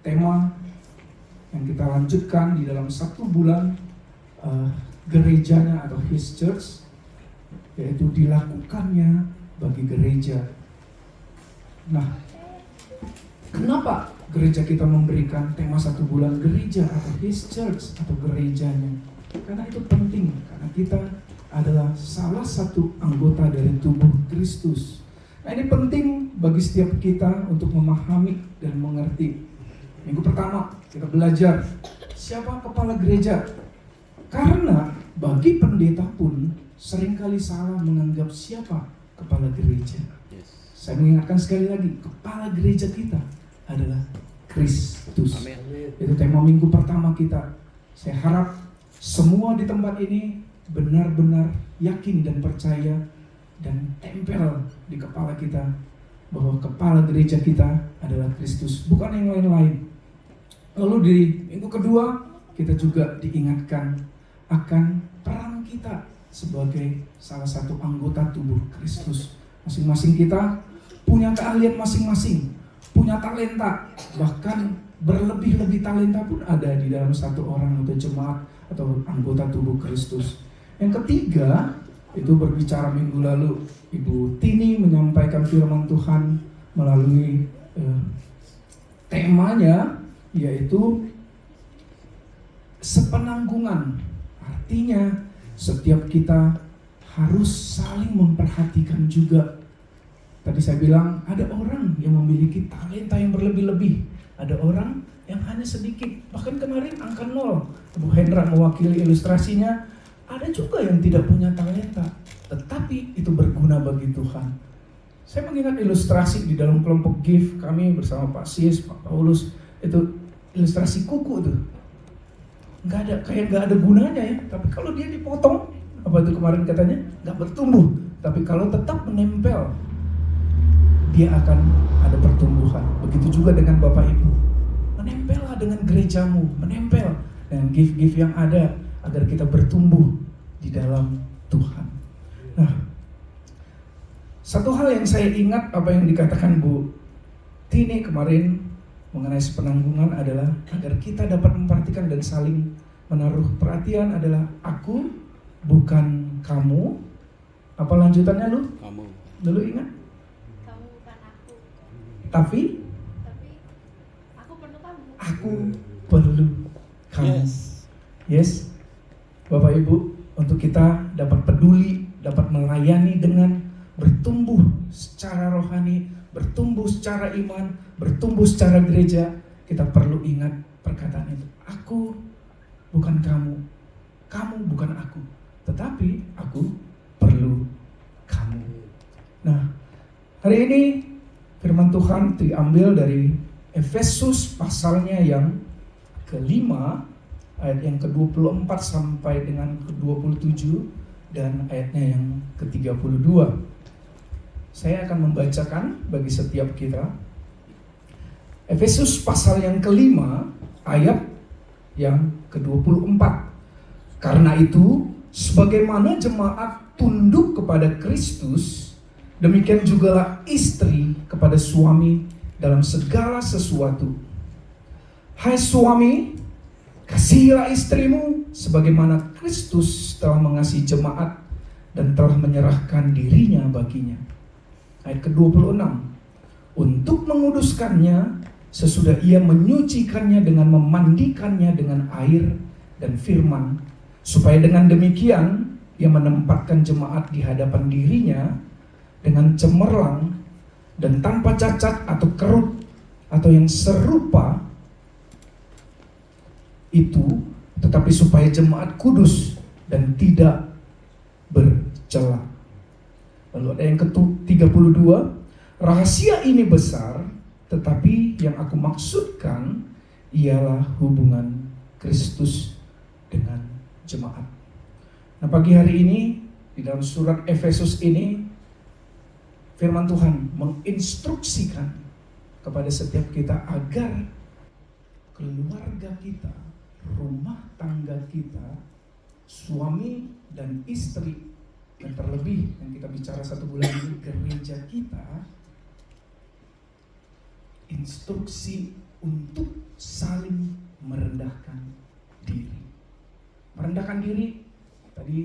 tema yang kita lanjutkan di dalam 1 bulan gerejanya atau His Church, yaitu dilakukannya bagi gereja. Nah, kenapa gereja kita memberikan tema 1 bulan gereja atau His Church atau gerejanya? Karena itu penting, karena kita adalah salah satu anggota dari tubuh Kristus. Nah, ini penting bagi setiap kita untuk memahami dan mengerti. Minggu pertama kita belajar siapa kepala gereja. Karena bagi pendeta pun seringkali salah menganggap siapa kepala gereja. Saya mengingatkan sekali lagi, kepala gereja kita adalah Kristus. Itu tema minggu pertama kita. Saya harap semua di tempat ini benar-benar yakin dan percaya dan tempel di kepala kita bahwa kepala gereja kita adalah Kristus, bukan yang lain-lain. Lalu di minggu kedua kita juga diingatkan akan peran kita sebagai salah satu anggota tubuh Kristus. Masing-masing kita punya keahlian masing-masing, punya talenta, bahkan berlebih-lebih talenta pun ada di dalam satu orang atau jemaat atau anggota tubuh Kristus. Yang ketiga, itu berbicara minggu lalu, Ibu Tini menyampaikan firman Tuhan melalui temanya, yaitu sepenanggungan. Artinya setiap kita harus saling memperhatikan juga. Tadi saya bilang ada orang yang memiliki talenta yang berlebih-lebih, ada orang yang hanya sedikit. Bahkan kemarin angka 0. Bu Hendra mewakili ilustrasinya. Ada juga yang tidak punya talenta, tetapi itu berguna bagi Tuhan. Saya mengingat ilustrasi di dalam kelompok GIF kami bersama Pak Sis, Pak Paulus, itu ilustrasi kuku tuh. Nggak ada gunanya ya. Tapi kalau dia dipotong, apa itu kemarin katanya, nggak bertumbuh. Tapi kalau tetap menempel, dia akan ada pertumbuhan. Begitu juga dengan Bapak Ibu. Menempellah dengan gerejamu, menempel dengan GIF-GIF yang ada, agar kita bertumbuh di dalam Tuhan. Nah, satu hal yang saya ingat apa yang dikatakan Bu Tini kemarin mengenai sepenanggungan adalah agar kita dapat memperhatikan dan saling menaruh perhatian adalah aku bukan kamu. Apa lanjutannya lu? Kamu. Dulu ingat? Kamu bukan aku. Tapi aku perlu kamu. Aku perlu kamu. Yes. Bapak Ibu, untuk kita dapat peduli, dapat melayani dengan bertumbuh secara rohani, bertumbuh secara iman, bertumbuh secara gereja, kita perlu ingat perkataan itu. Aku bukan kamu, kamu bukan aku, tetapi aku perlu kamu. Nah, hari ini firman Tuhan diambil dari Efesus pasalnya yang kelima, ayat yang ke-24 sampai dengan ke-27 dan ayatnya yang ke-32. Saya akan membacakan bagi setiap kita. Efesus pasal yang kelima ayat yang ke-24. Karena itu, sebagaimana jemaat tunduk kepada Kristus, demikian jugalah istri kepada suami dalam segala sesuatu. Hai suami, kasihilah istrimu sebagaimana Kristus telah mengasihi jemaat dan telah menyerahkan dirinya baginya. Ayat ke-26. Untuk menguduskannya sesudah ia menyucikannya dengan memandikannya dengan air dan firman, supaya dengan demikian ia menempatkan jemaat di hadapan dirinya dengan cemerlang dan tanpa cacat atau kerut atau yang serupa itu, tetapi supaya jemaat kudus dan tidak bercela. Lalu ada yang ke-32, rahasia ini besar, tetapi yang aku maksudkan ialah hubungan Kristus dengan jemaat. Nah, pagi hari ini di dalam surat Efesus ini firman Tuhan menginstruksikan kepada setiap kita agar keluarga kita, rumah tangga kita, suami dan istri, dan terlebih yang kita bicara 1 bulan ini gereja kita, instruksi untuk merendahkan diri. Tadi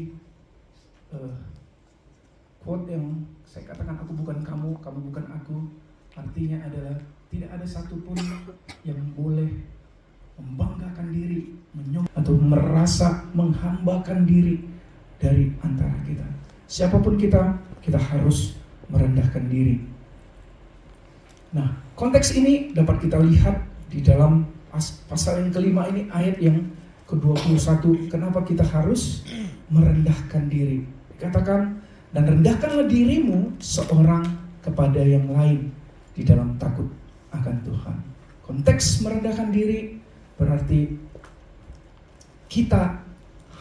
quote yang saya katakan, aku bukan kamu, kamu bukan aku, artinya adalah tidak ada satupun yang boleh membanggakan diri, atau merasa menghambakan diri dari antara kita. Siapapun kita harus merendahkan diri. Nah, konteks ini dapat kita lihat di dalam pasal yang kelima ini, ayat yang ke-21. Kenapa kita harus merendahkan diri? Dikatakan, dan rendahkanlah dirimu seorang kepada yang lain di dalam takut akan Tuhan. Konteks merendahkan diri berarti kita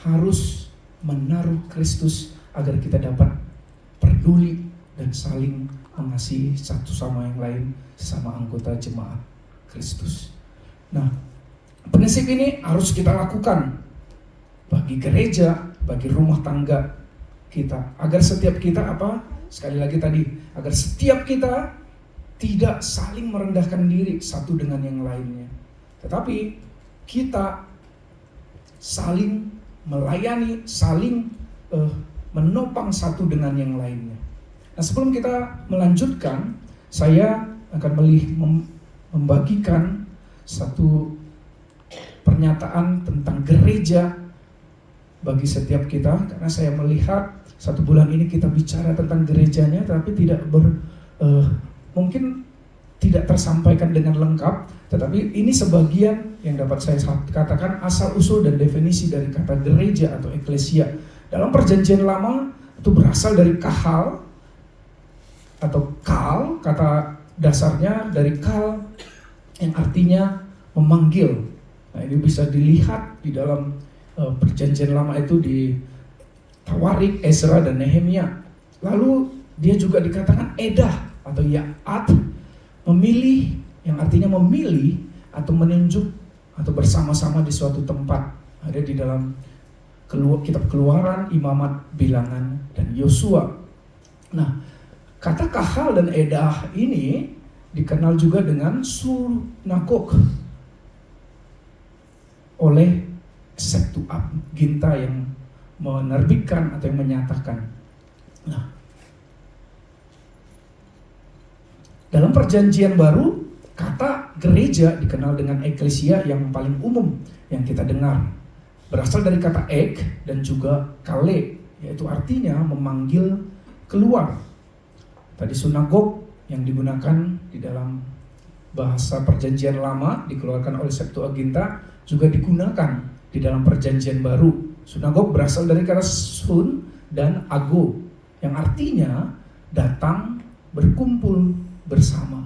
harus menaruh Kristus agar kita dapat peduli dan saling mengasihi satu sama yang lain, sesama anggota jemaat Kristus. Nah, prinsip ini harus kita lakukan bagi gereja, bagi rumah tangga kita, agar setiap kita sekali lagi tadi, agar setiap kita tidak saling merendahkan diri satu dengan yang lainnya, tetapi kita saling melayani, saling menopang satu dengan yang lainnya. Nah, sebelum kita melanjutkan, saya akan membagikan satu pernyataan tentang gereja bagi setiap kita, karena saya melihat satu bulan ini kita bicara tentang gerejanya, tapi mungkin tidak tersampaikan dengan lengkap. Tetapi ini sebagian yang dapat saya katakan asal usul dan definisi dari kata gereja atau eklesia. Dalam perjanjian lama itu berasal dari kahal atau kal, kata dasarnya dari kal yang artinya memanggil. Nah, ini bisa dilihat di dalam perjanjian lama itu di Tawarik, Ezra, dan Nehemia. Lalu dia juga dikatakan edah atau ya'at, memilih, yang artinya memilih atau menunjuk atau bersama-sama di suatu tempat. Ada di dalam kitab Keluaran, Imamat, Bilangan, dan Yosua. Nah, kata kahal dan edah ini dikenal juga dengan sunagog oleh Septuaginta yang menerbitkan atau yang menyatakan. Nah, dalam perjanjian baru, kata gereja dikenal dengan eklesia yang paling umum yang kita dengar. Berasal dari kata ek dan juga kale, yaitu artinya memanggil keluar. Tadi sunagog yang digunakan di dalam bahasa perjanjian lama dikeluarkan oleh Septuaginta juga digunakan di dalam perjanjian baru. Sunagog berasal dari kata sun dan ago, yang artinya datang, berkumpul bersama.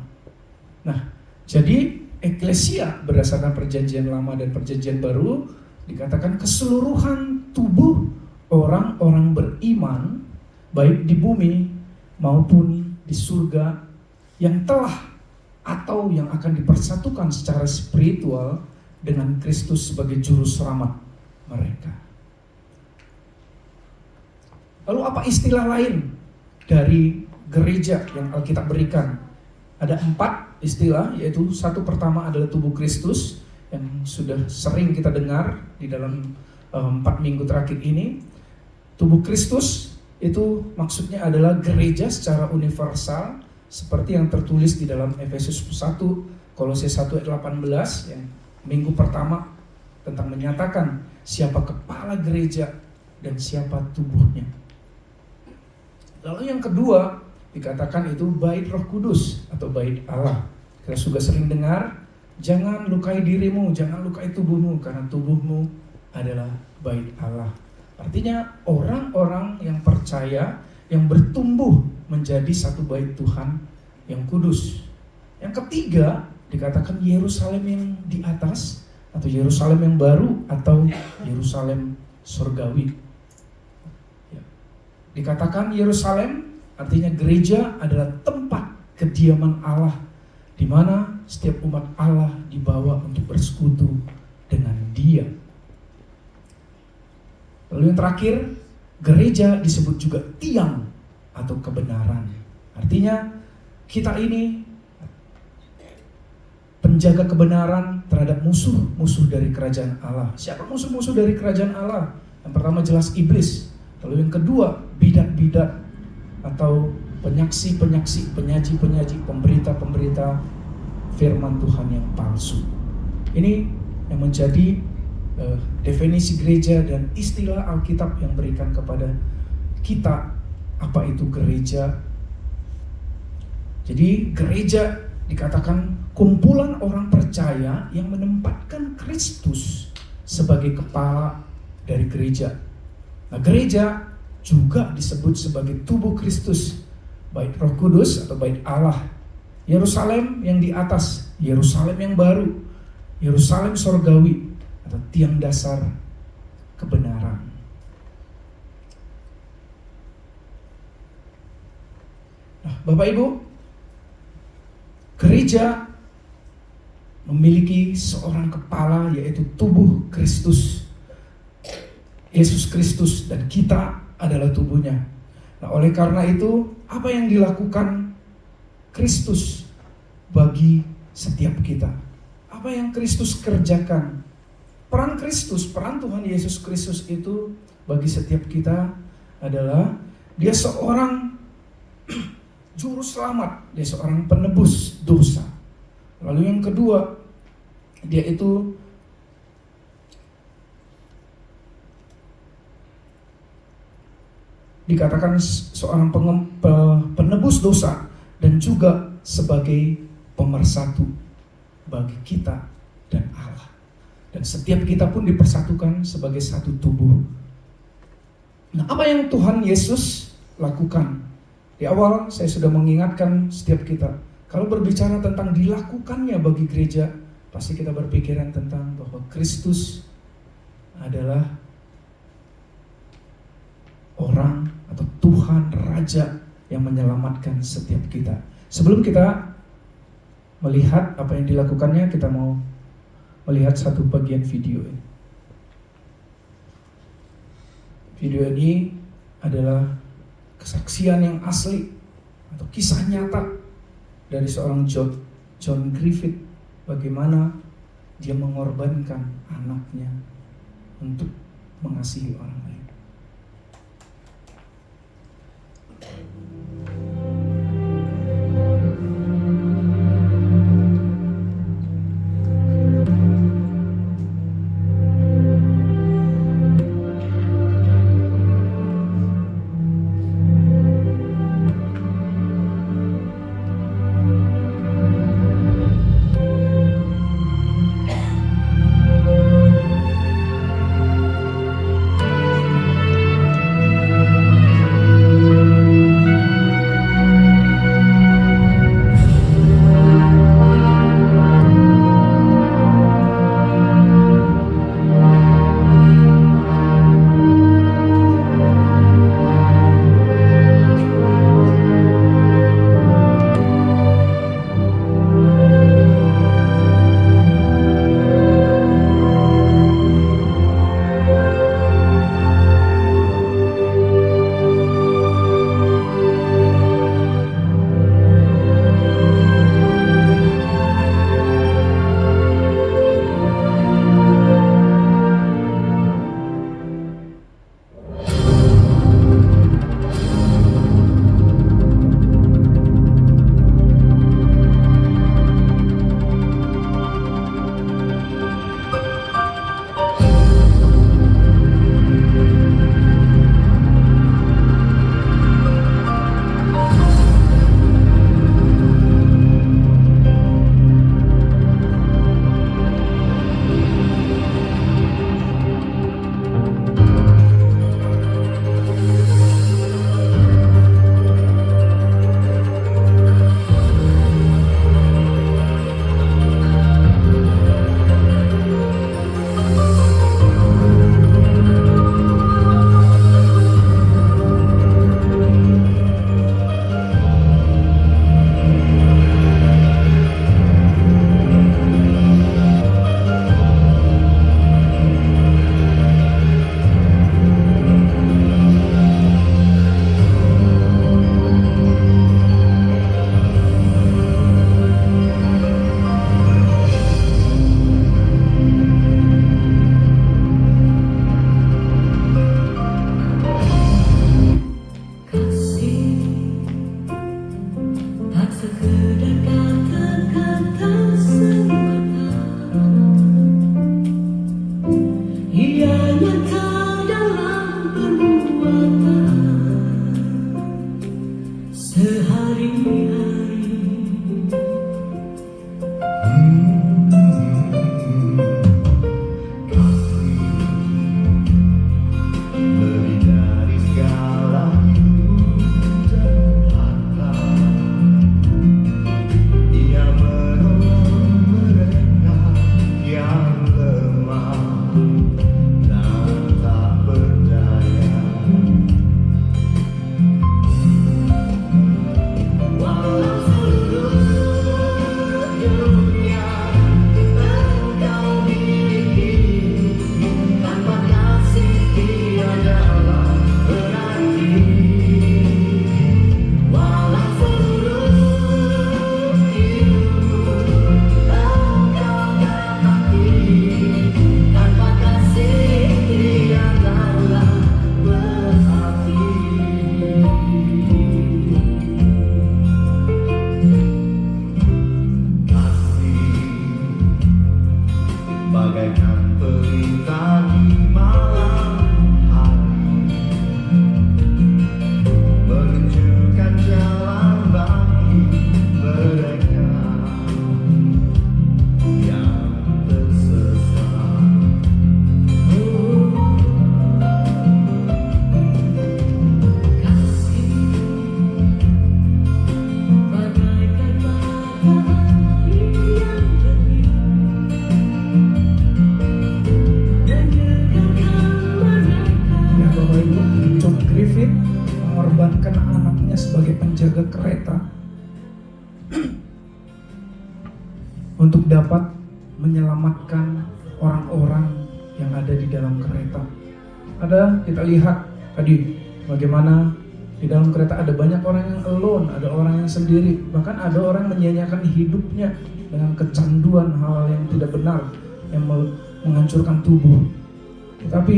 Nah, jadi eklesia berdasarkan perjanjian lama dan perjanjian baru dikatakan keseluruhan tubuh orang-orang beriman, baik di bumi maupun di surga, yang telah atau yang akan dipersatukan secara spiritual dengan Kristus sebagai juru selamat mereka. Lalu apa istilah lain dari gereja yang Alkitab berikan? Ada 4 istilah, yaitu satu pertama adalah tubuh Kristus yang sudah sering kita dengar di dalam 4 minggu terakhir ini. Tubuh Kristus itu maksudnya adalah gereja secara universal seperti yang tertulis di dalam Efesus 1, Kolose 1 ayat 18 yang minggu pertama tentang menyatakan siapa kepala gereja dan siapa tubuhnya. Lalu yang kedua dikatakan itu bait Roh Kudus atau bait Allah. Kita juga sering dengar, jangan lukai dirimu, jangan lukai tubuhmu, karena tubuhmu adalah bait Allah. Artinya orang-orang yang percaya, yang bertumbuh menjadi satu bait Tuhan yang kudus. Yang ketiga dikatakan Yerusalem yang di atas atau Yerusalem yang baru atau Yerusalem surgawi. Dikatakan Yerusalem artinya gereja adalah tempat kediaman Allah, di mana setiap umat Allah dibawa untuk bersekutu dengan Dia. Lalu yang terakhir, gereja disebut juga tiang atau kebenaran. Artinya kita ini penjaga kebenaran terhadap musuh-musuh dari kerajaan Allah. Siapa musuh-musuh dari kerajaan Allah? Yang pertama jelas iblis. Lalu yang kedua bidat-bidat atau penyaksi-penyaksi, penyaji-penyaji, pemberita-pemberita firman Tuhan yang palsu. Ini yang menjadi definisi gereja dan istilah Alkitab yang berikan kepada kita apa itu gereja. Jadi gereja dikatakan kumpulan orang percaya yang menempatkan Kristus sebagai kepala dari gereja. Nah, gereja juga disebut sebagai tubuh Kristus, bait Roh Kudus atau bait Allah, Yerusalem yang di atas, Yerusalem yang baru, Yerusalem sorgawi atau tiang dasar kebenaran. Nah, Bapak Ibu, gereja memiliki seorang kepala, yaitu tubuh Kristus, Yesus Kristus, dan kita adalah tubuhnya. Nah, oleh karena itu, apa yang dilakukan Kristus bagi setiap kita? Apa yang Kristus kerjakan? Peran Kristus, peran Tuhan Yesus Kristus itu bagi setiap kita adalah dia seorang juru selamat, dia seorang penebus dosa. Lalu yang kedua, dia itu dikatakan seorang penebus dosa dan juga sebagai pemersatu bagi kita dan Allah. Dan setiap kita pun dipersatukan sebagai satu tubuh. Nah, apa yang Tuhan Yesus lakukan? Di awal saya sudah mengingatkan setiap kita, kalau berbicara tentang dilakukannya bagi gereja, pasti kita berpikiran tentang bahwa Kristus adalah orang atau Tuhan Raja yang menyelamatkan setiap kita. Sebelum kita melihat apa yang dilakukannya, kita mau melihat satu bagian video ini. Video ini adalah kesaksian yang asli atau kisah nyata dari seorang John Griffith, bagaimana dia mengorbankan anaknya untuk mengasihi orang lain. bagaikan pelita di malam hari, menunjukkan jalan bagi mereka yang tersesat. Ya Bapak Ibu, John Griffith mengorbankan anaknya sebagai penjaga kereta untuk dapat menyelamatkan orang-orang yang ada di dalam kereta. Kita lihat tadi bagaimana di dalam kereta ada banyak orang yang alone, ada orang yang sendiri, bahkan ada orang yang menyia-nyiakan hidupnya dengan kecanduan hal yang tidak benar yang menghancurkan tubuh. Tetapi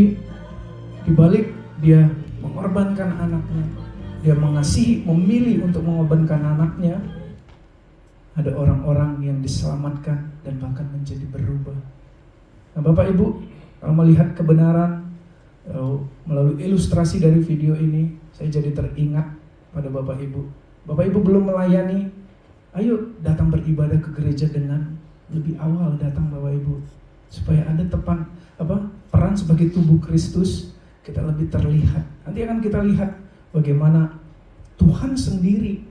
di balik dia mengorbankan anaknya, dia mengasihi, memilih untuk mengorbankan anaknya, ada orang-orang yang diselamatkan dan bahkan menjadi berubah. Nah Bapak Ibu, kalau melihat kebenaran melalui ilustrasi dari video ini, saya jadi teringat pada Bapak Ibu. Bapak Ibu belum melayani, ayo datang beribadah ke gereja dengan lebih awal datang Bapak Ibu, supaya ada peran sebagai tubuh Kristus kita lebih terlihat. Nanti akan kita lihat bagaimana Tuhan sendiri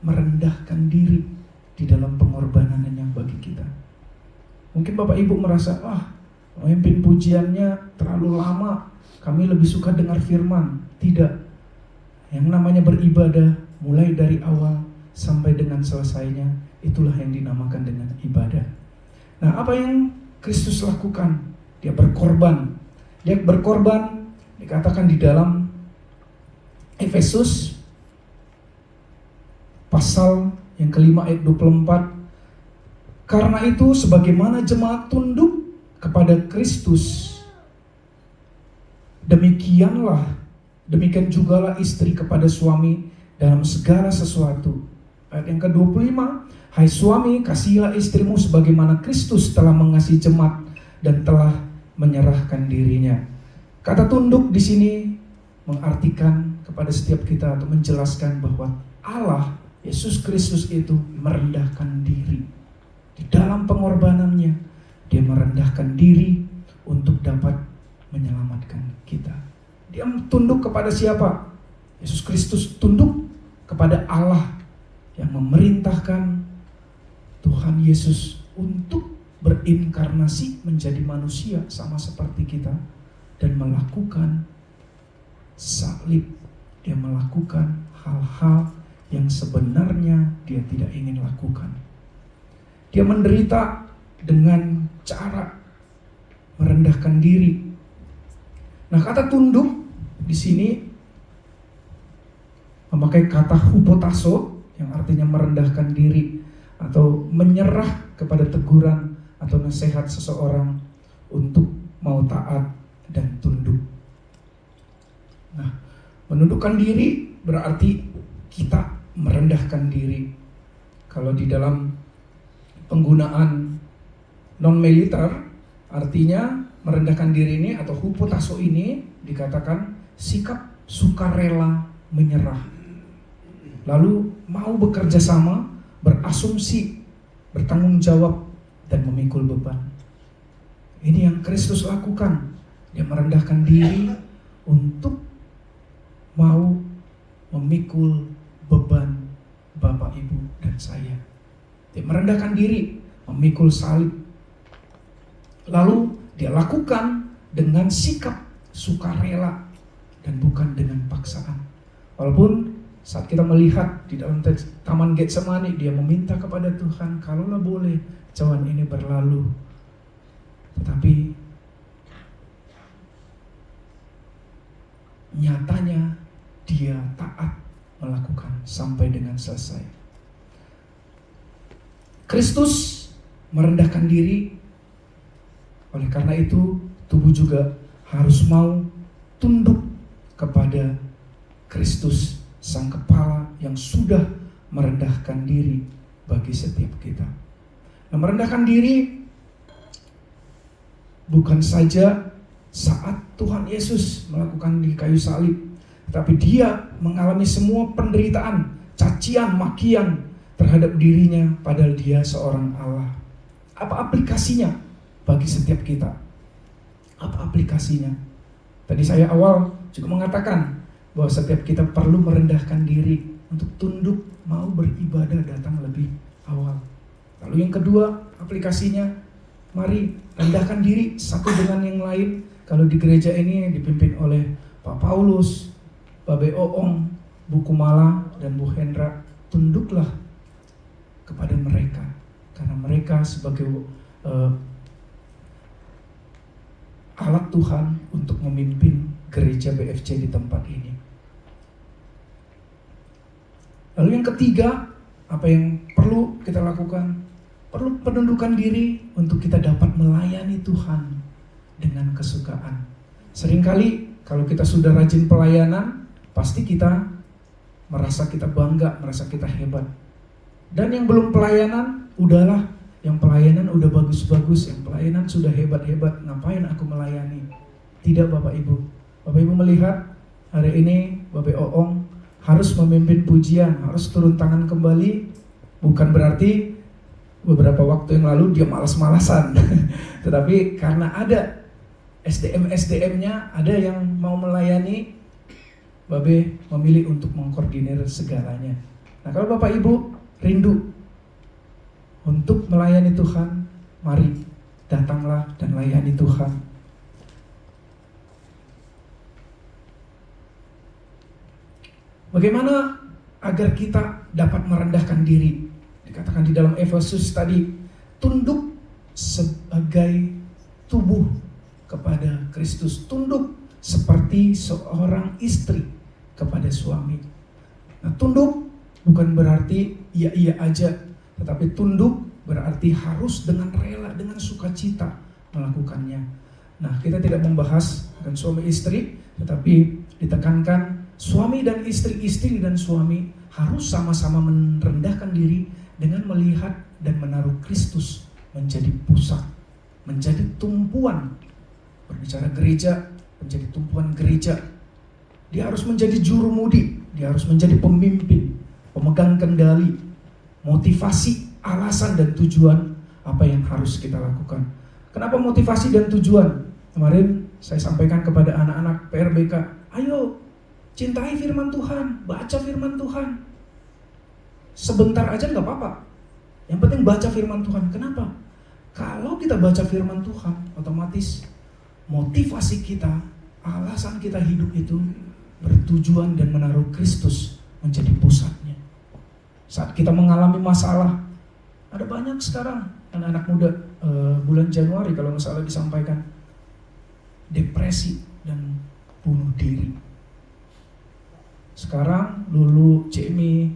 merendahkan diri di dalam pengorbanan yang bagi kita. Mungkin Bapak Ibu merasa, pemimpin pujiannya terlalu lama, kami lebih suka dengar firman. Tidak. Yang namanya beribadah mulai dari awal sampai dengan selesainya, itulah yang dinamakan dengan ibadah. Nah, apa yang Kristus lakukan? Dia berkorban. Dia berkorban dikatakan di dalam Efesus pasal yang kelima ayat 24. Karena itu sebagaimana jemaat tunduk kepada Kristus, demikian jugalah istri kepada suami dalam segala sesuatu. Ayat yang ke-25, hai suami, kasihilah istrimu sebagaimana Kristus telah mengasihi jemaat dan telah menyerahkan dirinya. Kata tunduk di sini mengartikan kepada setiap kita atau menjelaskan bahwa Allah, Yesus Kristus itu merendahkan diri. Di dalam pengorbanannya, dia merendahkan diri untuk dapat menyelamatkan kita. Dia tunduk kepada siapa? Yesus Kristus tunduk kepada Allah yang memerintahkan Tuhan Yesus untuk berinkarnasi menjadi manusia sama seperti kita dan melakukan salib. Dia melakukan hal-hal yang sebenarnya dia tidak ingin lakukan. Dia menderita dengan cara merendahkan diri. Nah, kata tunduk di sini memakai kata hupotasso yang artinya merendahkan diri atau menyerah kepada teguran atau nasihat seseorang untuk mau taat dan tunduk. Nah, menundukkan diri berarti kita merendahkan diri. Kalau di dalam penggunaan non-militer, artinya merendahkan diri ini atau hupotasso ini dikatakan sikap sukarela menyerah. Lalu mau bekerja sama, berasumsi, bertanggung jawab, dan memikul beban. Ini yang Kristus lakukan. Dia merendahkan diri untuk mau memikul beban Bapak, Ibu, dan saya. Dia merendahkan diri, memikul salib. Lalu dia lakukan dengan sikap sukarela dan bukan dengan paksaan. Walaupun saat kita melihat di dalam Taman Getsemani, dia meminta kepada Tuhan, kalaulah boleh cawan ini berlalu. Tetapi nyatanya dia taat melakukan sampai dengan selesai. Kristus merendahkan diri. Oleh karena itu, tubuh juga harus mau tunduk kepada Kristus, Sang Kepala yang sudah merendahkan diri bagi setiap kita. Nah, merendahkan diri bukan saja saat Tuhan Yesus melakukan di kayu salib, tetapi dia mengalami semua penderitaan, cacian, makian terhadap dirinya padahal dia seorang Allah. Apa aplikasinya bagi setiap kita? Apa aplikasinya? Tadi saya awal juga mengatakan bahwa setiap kita perlu merendahkan diri untuk tunduk mau beribadah datang lebih awal. Lalu yang kedua aplikasinya, mari rendahkan diri satu dengan yang lain. Kalau di gereja ini dipimpin oleh Pak Paulus, Babe Oong, Bu Kumala, dan Bu Hendra, tunduklah kepada mereka. Karena mereka sebagai alat Tuhan untuk memimpin gereja BFC di tempat ini. Lalu yang ketiga, apa yang perlu kita lakukan? Perlu penundukan diri untuk kita dapat melayani Tuhan dengan kesukaan. Seringkali kalau kita sudah rajin pelayanan, pasti kita merasa kita bangga, merasa kita hebat. Dan yang belum pelayanan, udahlah, yang pelayanan udah bagus-bagus, yang pelayanan sudah hebat-hebat, ngapain aku melayani? Tidak Bapak Ibu. Bapak Ibu melihat hari ini Babe Oong harus memimpin pujian, harus turun tangan kembali, bukan berarti beberapa waktu yang lalu dia malas-malasan. Tetapi karena ada SDM-SDM-nya, ada yang mau melayani, Babe memilih untuk mengkoordinir segalanya. Nah, kalau Bapak Ibu rindu untuk melayani Tuhan, mari datanglah dan layani Tuhan. Bagaimana agar kita dapat merendahkan diri? Dikatakan di dalam Efesus tadi, tunduk sebagai tubuh kepada Kristus, tunduk seperti seorang istri kepada suami. Nah, tunduk bukan berarti iya aja, tetapi tunduk berarti harus dengan rela, dengan sukacita melakukannya. Nah, kita tidak membahas tentang suami istri, tetapi ditekankan suami dan istri dan suami harus sama-sama merendahkan diri dengan melihat dan menaruh Kristus menjadi pusat, menjadi tumpuan. Berbicara gereja, menjadi tumpuan gereja. Dia harus menjadi jurumudi, dia harus menjadi pemimpin, pemegang kendali, motivasi, alasan dan tujuan apa yang harus kita lakukan. Kenapa motivasi dan tujuan? Kemarin saya sampaikan kepada anak-anak PRBK, ayo cintai firman Tuhan, baca firman Tuhan. Sebentar aja nggak apa-apa. Yang penting baca firman Tuhan. Kenapa? Kalau kita baca firman Tuhan, otomatis motivasi kita, alasan kita hidup itu bertujuan dan menaruh Kristus menjadi pusatnya. Saat kita mengalami masalah, ada banyak sekarang anak-anak muda bulan Januari kalau nggak salah disampaikan depresi dan bunuh diri. Sekarang Lulu, Jamie,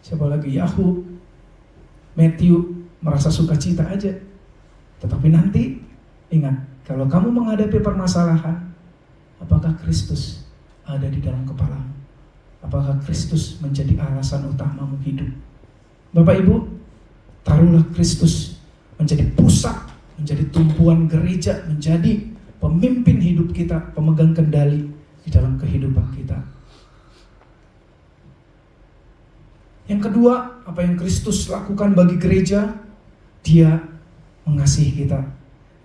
siapa lagi, Yahoo, Matthew merasa sukacita aja. Tetapi nanti ingat, kalau kamu menghadapi permasalahan, apakah Kristus ada di dalam kepalamu? Apakah Kristus menjadi alasan utamamu hidup? Bapak Ibu, taruhlah Kristus menjadi pusat, menjadi tumpuan gereja, menjadi pemimpin hidup kita, pemegang kendali di dalam kehidupan kita. Yang kedua, apa yang Kristus lakukan bagi gereja? Dia mengasihi kita.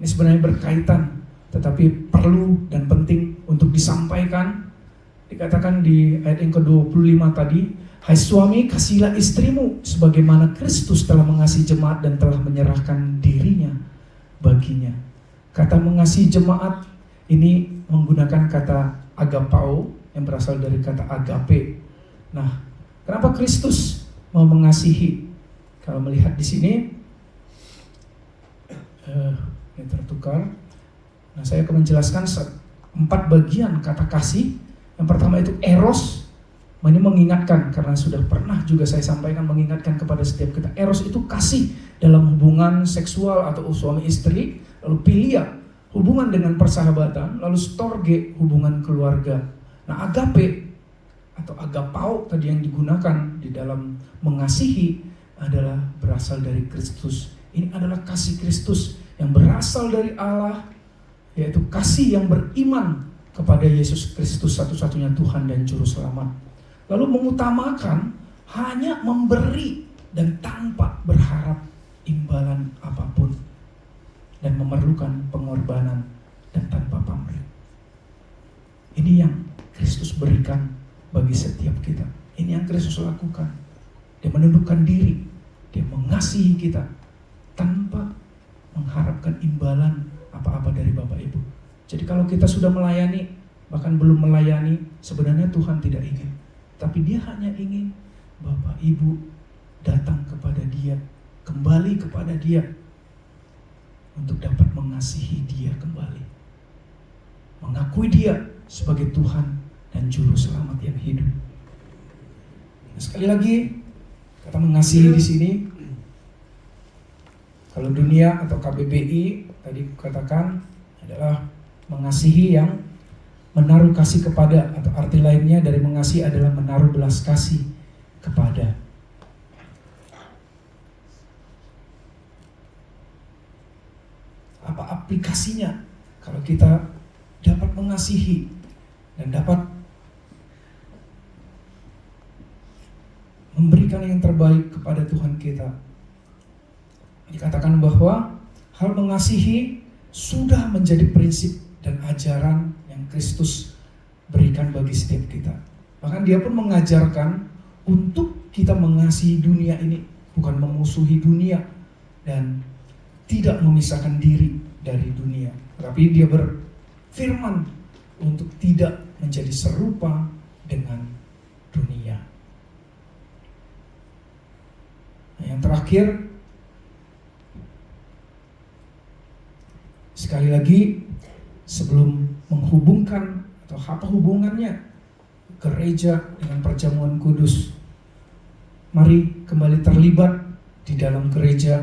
Ini sebenarnya berkaitan, tetapi perlu dan penting untuk disampaikan. Dikatakan di ayat yang ke-25 tadi, hai suami, kasihilah istrimu sebagaimana Kristus telah mengasihi jemaat dan telah menyerahkan dirinya baginya. Kata mengasihi jemaat ini menggunakan kata agapao yang berasal dari kata agape. Nah, kenapa Kristus mau mengasihi? Kalau melihat di sini, ini tertukar. Nah, saya akan menjelaskan 4 bagian kata kasih. Yang pertama itu eros. Ini mengingatkan, karena sudah pernah juga saya sampaikan, mengingatkan kepada setiap kita. Eros itu kasih dalam hubungan seksual atau suami istri. Lalu philia, hubungan dengan persahabatan. Lalu storge, hubungan keluarga. Nah, agape atau agapao tadi yang digunakan di dalam mengasihi adalah berasal dari Kristus. Ini adalah kasih Kristus yang berasal dari Allah, yaitu kasih yang beriman kepada Yesus Kristus satu-satunya Tuhan dan Juru Selamat. Lalu mengutamakan hanya memberi dan tanpa berharap imbalan apapun, dan memerlukan pengorbanan dan tanpa pamrih. Ini yang Kristus berikan bagi setiap kita. Ini yang Kristus lakukan. Dia menundukkan diri, dia mengasihi kita tanpa mengharapkan imbalan apa-apa dari Bapak Ibu. Jadi kalau kita sudah melayani, bahkan belum melayani, sebenarnya Tuhan tidak ingin. Tapi dia hanya ingin Bapak Ibu datang kepada dia, kembali kepada dia, untuk dapat mengasihi dia kembali. Mengakui dia sebagai Tuhan dan Juru Selamat yang hidup. Sekali lagi, kata mengasihi di sini, kalau dunia atau KBBI tadi katakan adalah mengasihi yang menaruh kasih kepada, atau arti lainnya dari mengasihi adalah menaruh belas kasih kepada. Apa aplikasinya kalau kita dapat mengasihi dan dapat memberikan yang terbaik kepada Tuhan kita? Dikatakan bahwa hal mengasihi sudah menjadi prinsip dan ajaran yang Kristus berikan bagi setiap kita. Bahkan dia pun mengajarkan untuk kita mengasihi dunia ini, bukan memusuhi dunia dan tidak memisahkan diri dari dunia. Tapi dia berfirman untuk tidak menjadi serupa dengan dunia. Nah, yang terakhir, sekali lagi, sebelum menghubungkan atau apa hubungannya gereja dengan perjamuan kudus, mari kembali terlibat di dalam gereja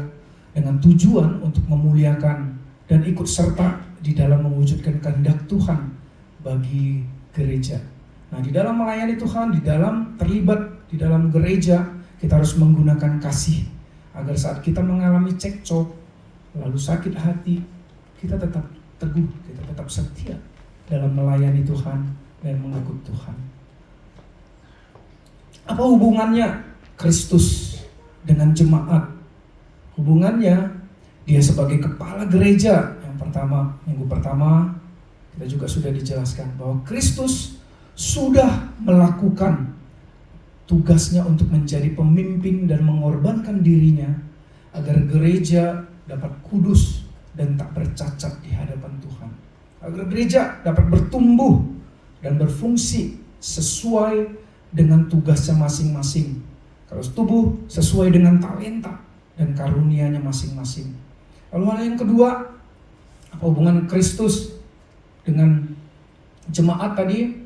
dengan tujuan untuk memuliakan dan ikut serta di dalam mewujudkan kehendak Tuhan bagi gereja. Nah, di dalam melayani Tuhan, di dalam terlibat di dalam gereja, kita harus menggunakan kasih agar saat kita mengalami cekcok, lalu sakit hati, kita tetap teguh, kita tetap setia dalam melayani Tuhan dan mengikut Tuhan. Apa hubungannya Kristus dengan jemaat? Hubungannya, dia sebagai kepala gereja. Yang pertama, minggu pertama kita juga sudah dijelaskan bahwa Kristus sudah melakukan tugasnya untuk menjadi pemimpin dan mengorbankan dirinya agar gereja dapat kudus dan tak bercacat di hadapan Tuhan. Agar gereja dapat bertumbuh dan berfungsi sesuai dengan tugasnya masing-masing. Kalau tubuh sesuai dengan talenta dan karunia-Nya masing-masing. Lalu hal yang kedua, apa hubungan Kristus dengan jemaat tadi?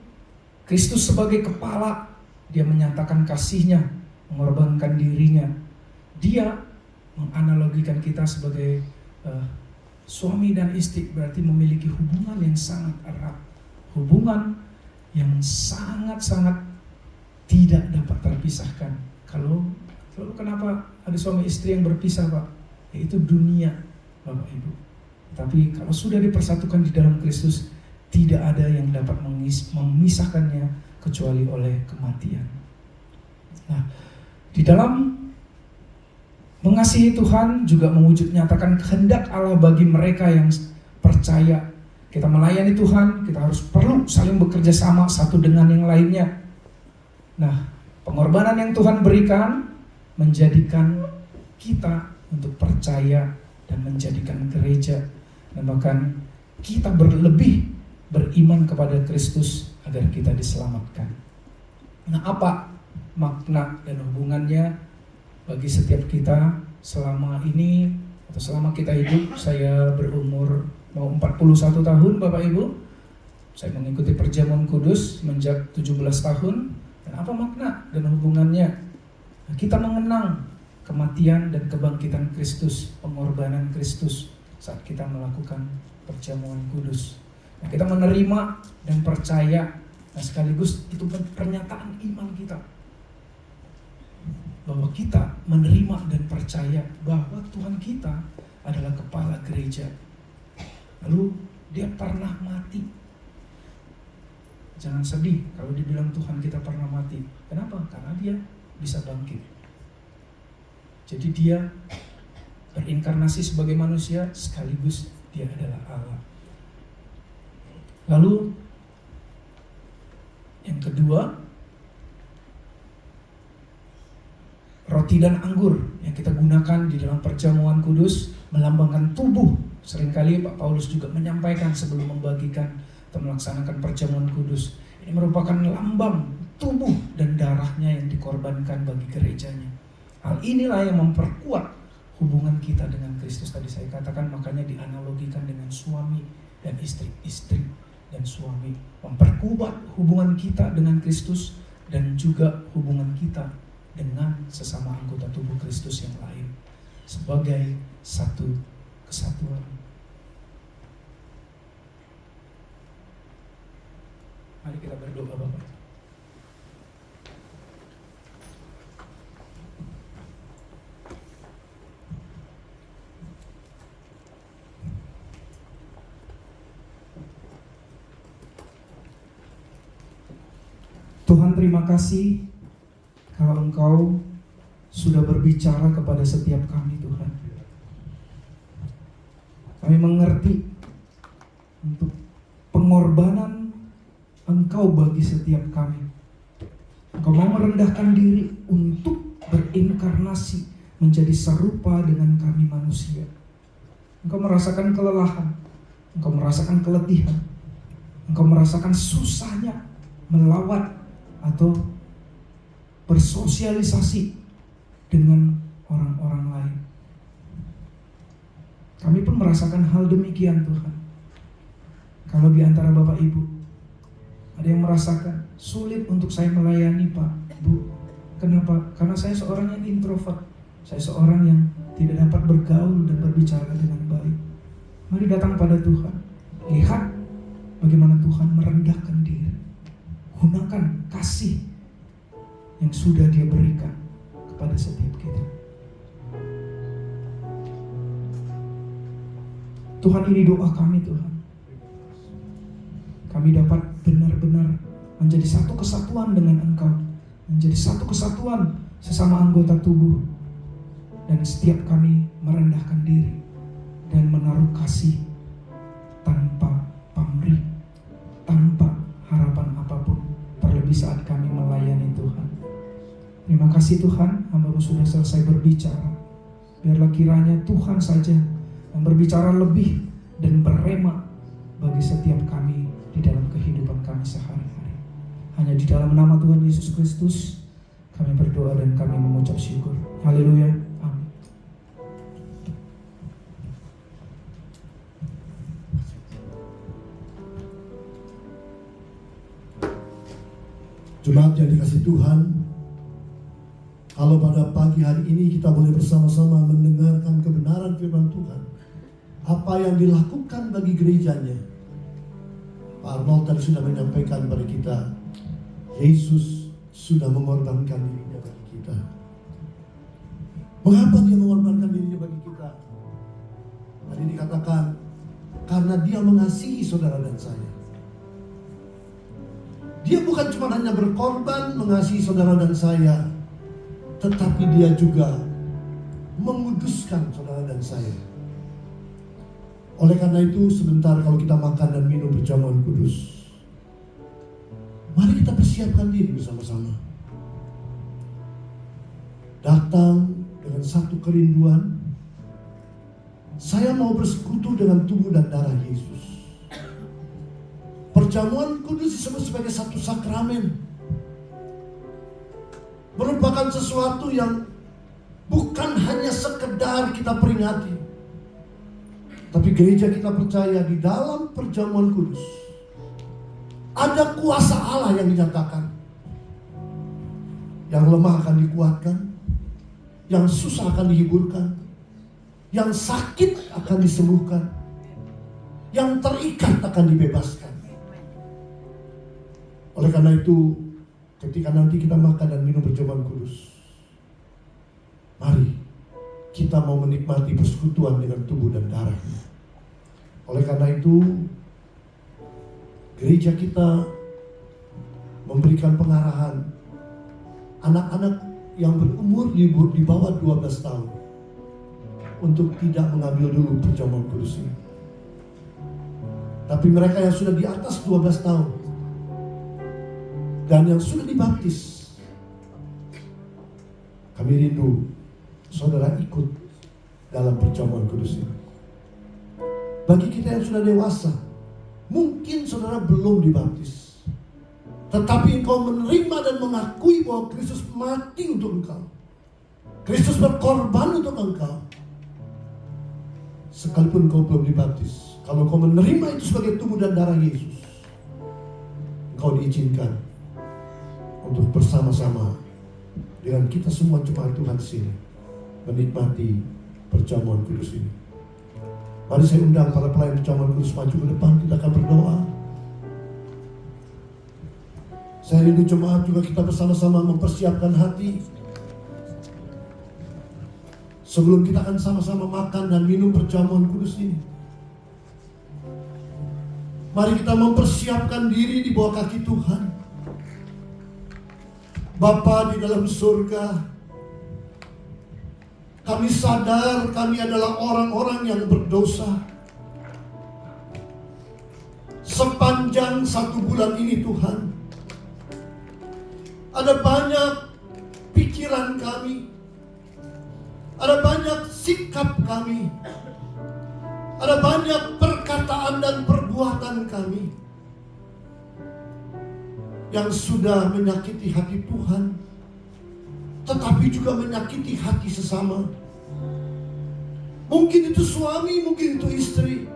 Kristus sebagai kepala, dia menyatakan kasih-Nya, mengorbankan dirinya. Dia menganalogikan kita sebagai suami dan istri, berarti memiliki hubungan yang sangat erat. Hubungan yang sangat-sangat tidak dapat terpisahkan. Lalu kenapa ada suami istri yang berpisah, Pak? Yaitu dunia, Bapak Ibu. Tapi kalau sudah dipersatukan di dalam Kristus, tidak ada yang dapat memisahkannya kecuali oleh kematian. Nah, di dalam mengasihi Tuhan juga nyatakan kehendak Allah bagi mereka yang percaya. Kita melayani Tuhan, kita harus perlu saling bekerja sama satu dengan yang lainnya. Nah, pengorbanan yang Tuhan berikan menjadikan kita untuk percaya dan menjadikan gereja, dan bahkan kita lebih beriman kepada Kristus agar kita diselamatkan. Nah, apa makna dan hubungannya bagi setiap kita selama ini atau selama kita hidup? Saya berumur mau 41 tahun, Bapak Ibu. Saya mengikuti perjamuan kudus semenjak 17 tahun. Dan apa makna dan hubungannya? Nah, kita mengenang kematian dan kebangkitan Kristus, pengorbanan Kristus saat kita melakukan perjamuan kudus. Nah, kita menerima dan percaya, nah sekaligus itu pernyataan iman kita bahwa kita menerima dan percaya bahwa Tuhan kita adalah kepala gereja. Lalu dia pernah mati. Jangan sedih kalau dibilang Tuhan kita pernah mati. Kenapa? Karena dia bisa bangkit. Jadi dia berinkarnasi sebagai manusia sekaligus dia adalah Allah. Lalu yang kedua, roti dan anggur yang kita gunakan di dalam perjamuan kudus melambangkan tubuh. Seringkali Pak Paulus juga menyampaikan sebelum membagikan atau melaksanakan perjamuan kudus. Ini merupakan lambang tubuh dan darahnya yang dikorbankan bagi gerejanya. Hal inilah yang memperkuat hubungan kita dengan Kristus. Tadi saya katakan makanya dianalogikan dengan suami dan istri. Istri dan suami memperkuat hubungan kita dengan Kristus dan juga hubungan kita dengan sesama anggota tubuh Kristus yang lain sebagai satu kesatuan. Mari kita berdoa Bapak. Tuhan, terima kasih kalau Engkau sudah berbicara kepada setiap kami, Tuhan. Kami mengerti untuk pengorbanan Engkau bagi setiap kami. Engkau mau merendahkan diri untuk berinkarnasi menjadi serupa dengan kami manusia. Engkau merasakan kelelahan, Engkau merasakan keletihan, Engkau merasakan susahnya melawat atau bersosialisasi dengan orang-orang lain. Kami pun merasakan hal demikian, Tuhan. Kalau di antara Bapak Ibu ada yang merasakan sulit untuk saya melayani, Pak, Bu. Kenapa? Karena saya seorang yang introvert. Saya seorang yang tidak dapat bergaul dan berbicara dengan baik. Mari datang pada Tuhan. Lihat bagaimana Tuhan merendahkan diri. Gunakan kasih yang sudah Dia berikan kepada setiap kita. Tuhan, ini doa kami, Tuhan. Kami dapat benar-benar menjadi satu kesatuan dengan Engkau, menjadi satu kesatuan sesama anggota tubuh, dan setiap kami merendahkan diri dan menaruh kasih tanpa pamrih, tanpa harapan apapun, terlebih saat kami melayani Tuhan. Terima kasih Tuhan, hamba-Mu sudah selesai berbicara. Biarlah kiranya Tuhan saja yang berbicara lebih dan berrema bagi setiap kami di dalam kehidupan kami sehari-hari. Hanya di dalam nama Tuhan Yesus Kristus kami berdoa dan kami mengucap syukur. Haleluya. Amin. Jemaat yang dikasihi Tuhan, kalau pada pagi hari ini kita boleh bersama-sama mendengarkan kebenaran firman Tuhan, apa yang dilakukan bagi gerejanya. Pak Arnold tadi sudah menyampaikan kepada kita, Yesus sudah mengorbankan dirinya bagi kita. Mengapa Dia mengorbankan dirinya bagi kita? Tadi dikatakan, karena Dia mengasihi saudara dan saya. Dia bukan cuma hanya berkorban mengasihi saudara dan saya, tetapi Dia juga menguduskan saudara dan saya. Oleh karena itu, sebentar kalau kita makan dan minum perjamuan kudus, mari kita persiapkan diri bersama-sama. Datang dengan satu kerinduan, saya mau bersekutu dengan tubuh dan darah Yesus. Perjamuan kudus disebut sebagai satu sakramen, merupakan sesuatu yang bukan hanya sekedar kita peringati, tapi gereja kita percaya di dalam perjamuan kudus ada kuasa Allah yang dinyatakan. Yang lemah akan dikuatkan, yang susah akan dihiburkan, yang sakit akan disembuhkan, yang terikat akan dibebaskan. Oleh karena itu, ketika nanti kita makan dan minum perjamuan kudus, mari kita mau menikmati persekutuan dengan tubuh dan darahnya. Oleh karena itu, gereja kita memberikan pengarahan anak-anak yang berumur di bawah 12 tahun untuk tidak mengambil dulu perjamuan kudus ini. Tapi mereka yang sudah di atas 12 tahun dan yang sudah dibaptis, kami rindu saudara ikut dalam perjamuan kudus ini. Bagi kita yang sudah dewasa, mungkin saudara belum dibaptis, tetapi engkau menerima dan mengakui bahwa Kristus mati untuk engkau, Kristus berkorban untuk engkau. Sekalipun engkau belum dibaptis, kalau engkau menerima itu sebagai tubuh dan darah Yesus, engkau diizinkan untuk bersama-sama dengan kita semua jemaat Tuhan di sini menikmati perjamuan kudus ini. Mari saya undang para pelayan perjamuan kudus maju ke depan, kita akan berdoa. Saya rindu jemaat juga kita bersama-sama mempersiapkan hati sebelum kita akan sama-sama makan dan minum perjamuan kudus ini. Mari kita mempersiapkan diri di bawah kaki Tuhan. Bapa di dalam surga, kami sadar kami adalah orang-orang yang berdosa. Sepanjang 1 bulan ini Tuhan, ada banyak pikiran kami, ada banyak sikap kami, ada banyak perkataan dan perbuatan kami yang sudah menyakiti hati Tuhan, tetapi juga menyakiti hati sesama. Mungkin itu suami, mungkin itu istri,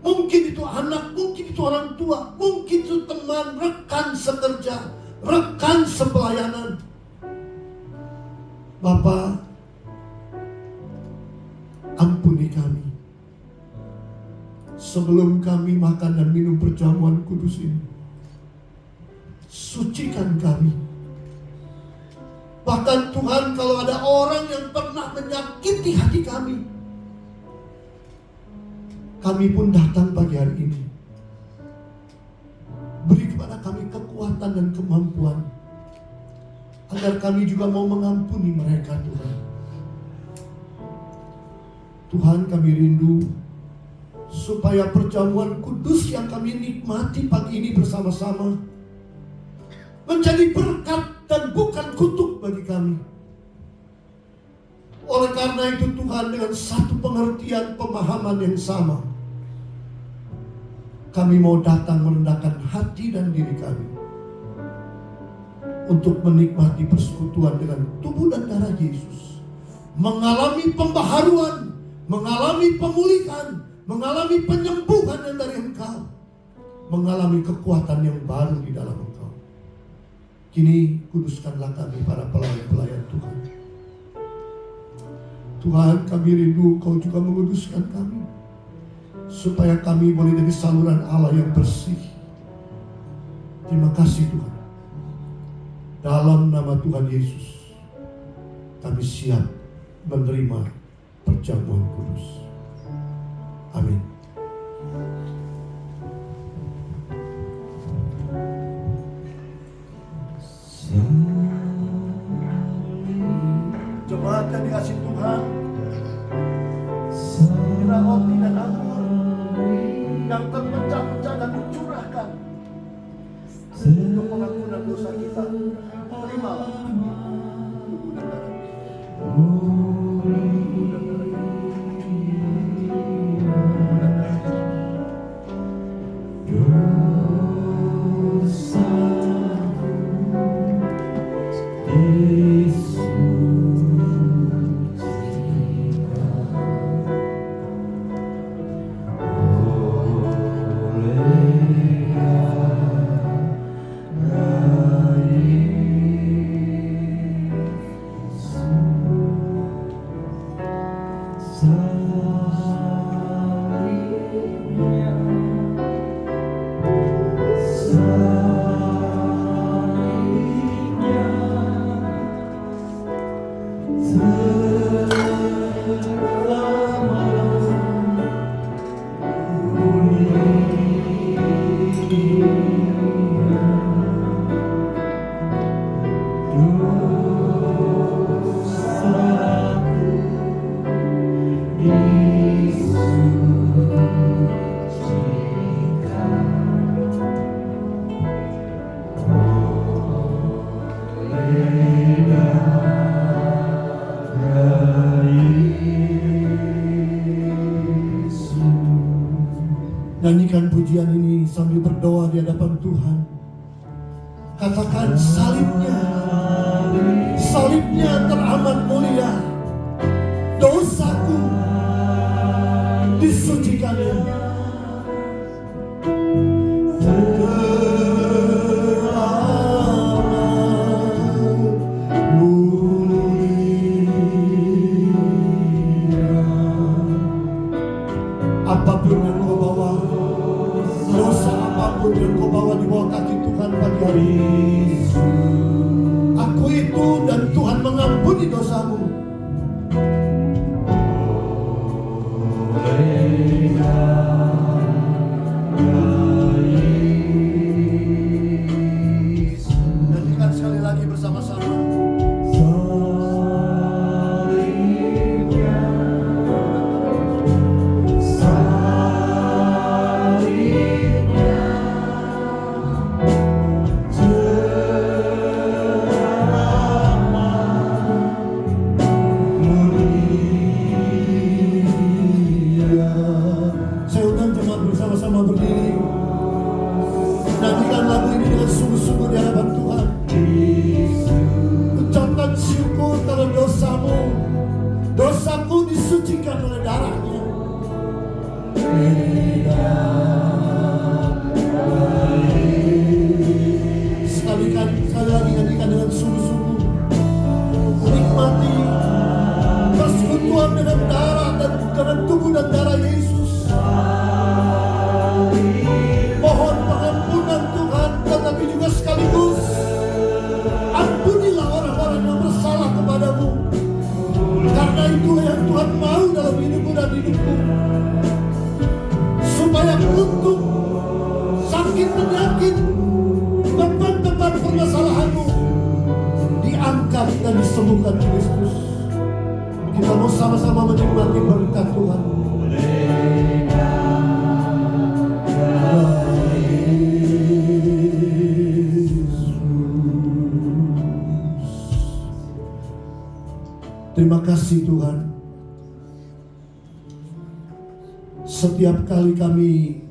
mungkin itu anak, mungkin itu orang tua, mungkin itu teman, rekan sekerja, rekan sepelayanan. Bapa, ampuni kami sebelum kami makan dan minum perjamuan kudus ini. Sucikan kami. Bahkan Tuhan, kalau ada orang yang pernah menyakiti hati kami, kami pun datang pagi hari ini. Beri kepada kami kekuatan dan kemampuan agar kami juga mau mengampuni mereka, Tuhan. Tuhan, kami rindu supaya perjamuan kudus yang kami nikmati pagi ini bersama-sama menjadi berkat dan bukan kutuk bagi kami. Oleh karena itu Tuhan, dengan satu pengertian pemahaman yang sama, kami mau datang merendahkan hati dan diri kami untuk menikmati persekutuan dengan tubuh dan darah Yesus, mengalami pembaharuan, mengalami pemulihan, mengalami penyembuhan yang dari Engkau, mengalami kekuatan yang baru di dalam Engkau. Kini kuduskanlah kami para pelayan-pelayan Tuhan. Tuhan, kami rindu Kau juga menguduskan kami, supaya kami boleh jadi saluran Allah yang bersih. Terima kasih Tuhan. Dalam nama Tuhan Yesus, kami siap menerima perjamuan kudus. Amin. Jemaat yang dikasih Tuhan, bila roti dan anggur yang terpecah-pecah dan dicurahkan untuk pengampunan dosa kita, terima tubuh dan darah. Nyanyikan pujian ini sambil berdoa di hadapan Tuhan. Katakan salibnya teramat mulia, dosaku disucikannya. Apapun yang kau bawa, dosa apapun yang kau bawa di bawah kaki Tuhan pagi hari ini, aku itu dan Tuhan mengampuni dosamu. Nyanyikan sekali lagi bersama-sama. Saya undang jemaat bersama-sama berdiri. Nyanyikan lagu ini dengan sungguh-sungguh di hadapan Tuhan. Ucapkan syukur karena dosaku disucikan oleh darahnya. Sekali lagi nyanyikan dengan sungguh-sungguh. Nikmati persekutuan dengan darah dan dengan tubuh dan darah Yesus. Mohon pengampunan Tuhan, tetapi juga sekaligus ampunilah orang-orang yang bersalah kepadamu. Karena itulah yang Tuhan mau dalam hidupmu dan hidupku, supaya untuk sakit penyakit, beban-beban permasalahanmu diangkat dan disembuhkan Kristus. Kita mau sama-sama menikmati berkat Tuhan. Terima kasih Tuhan. Setiap kali kami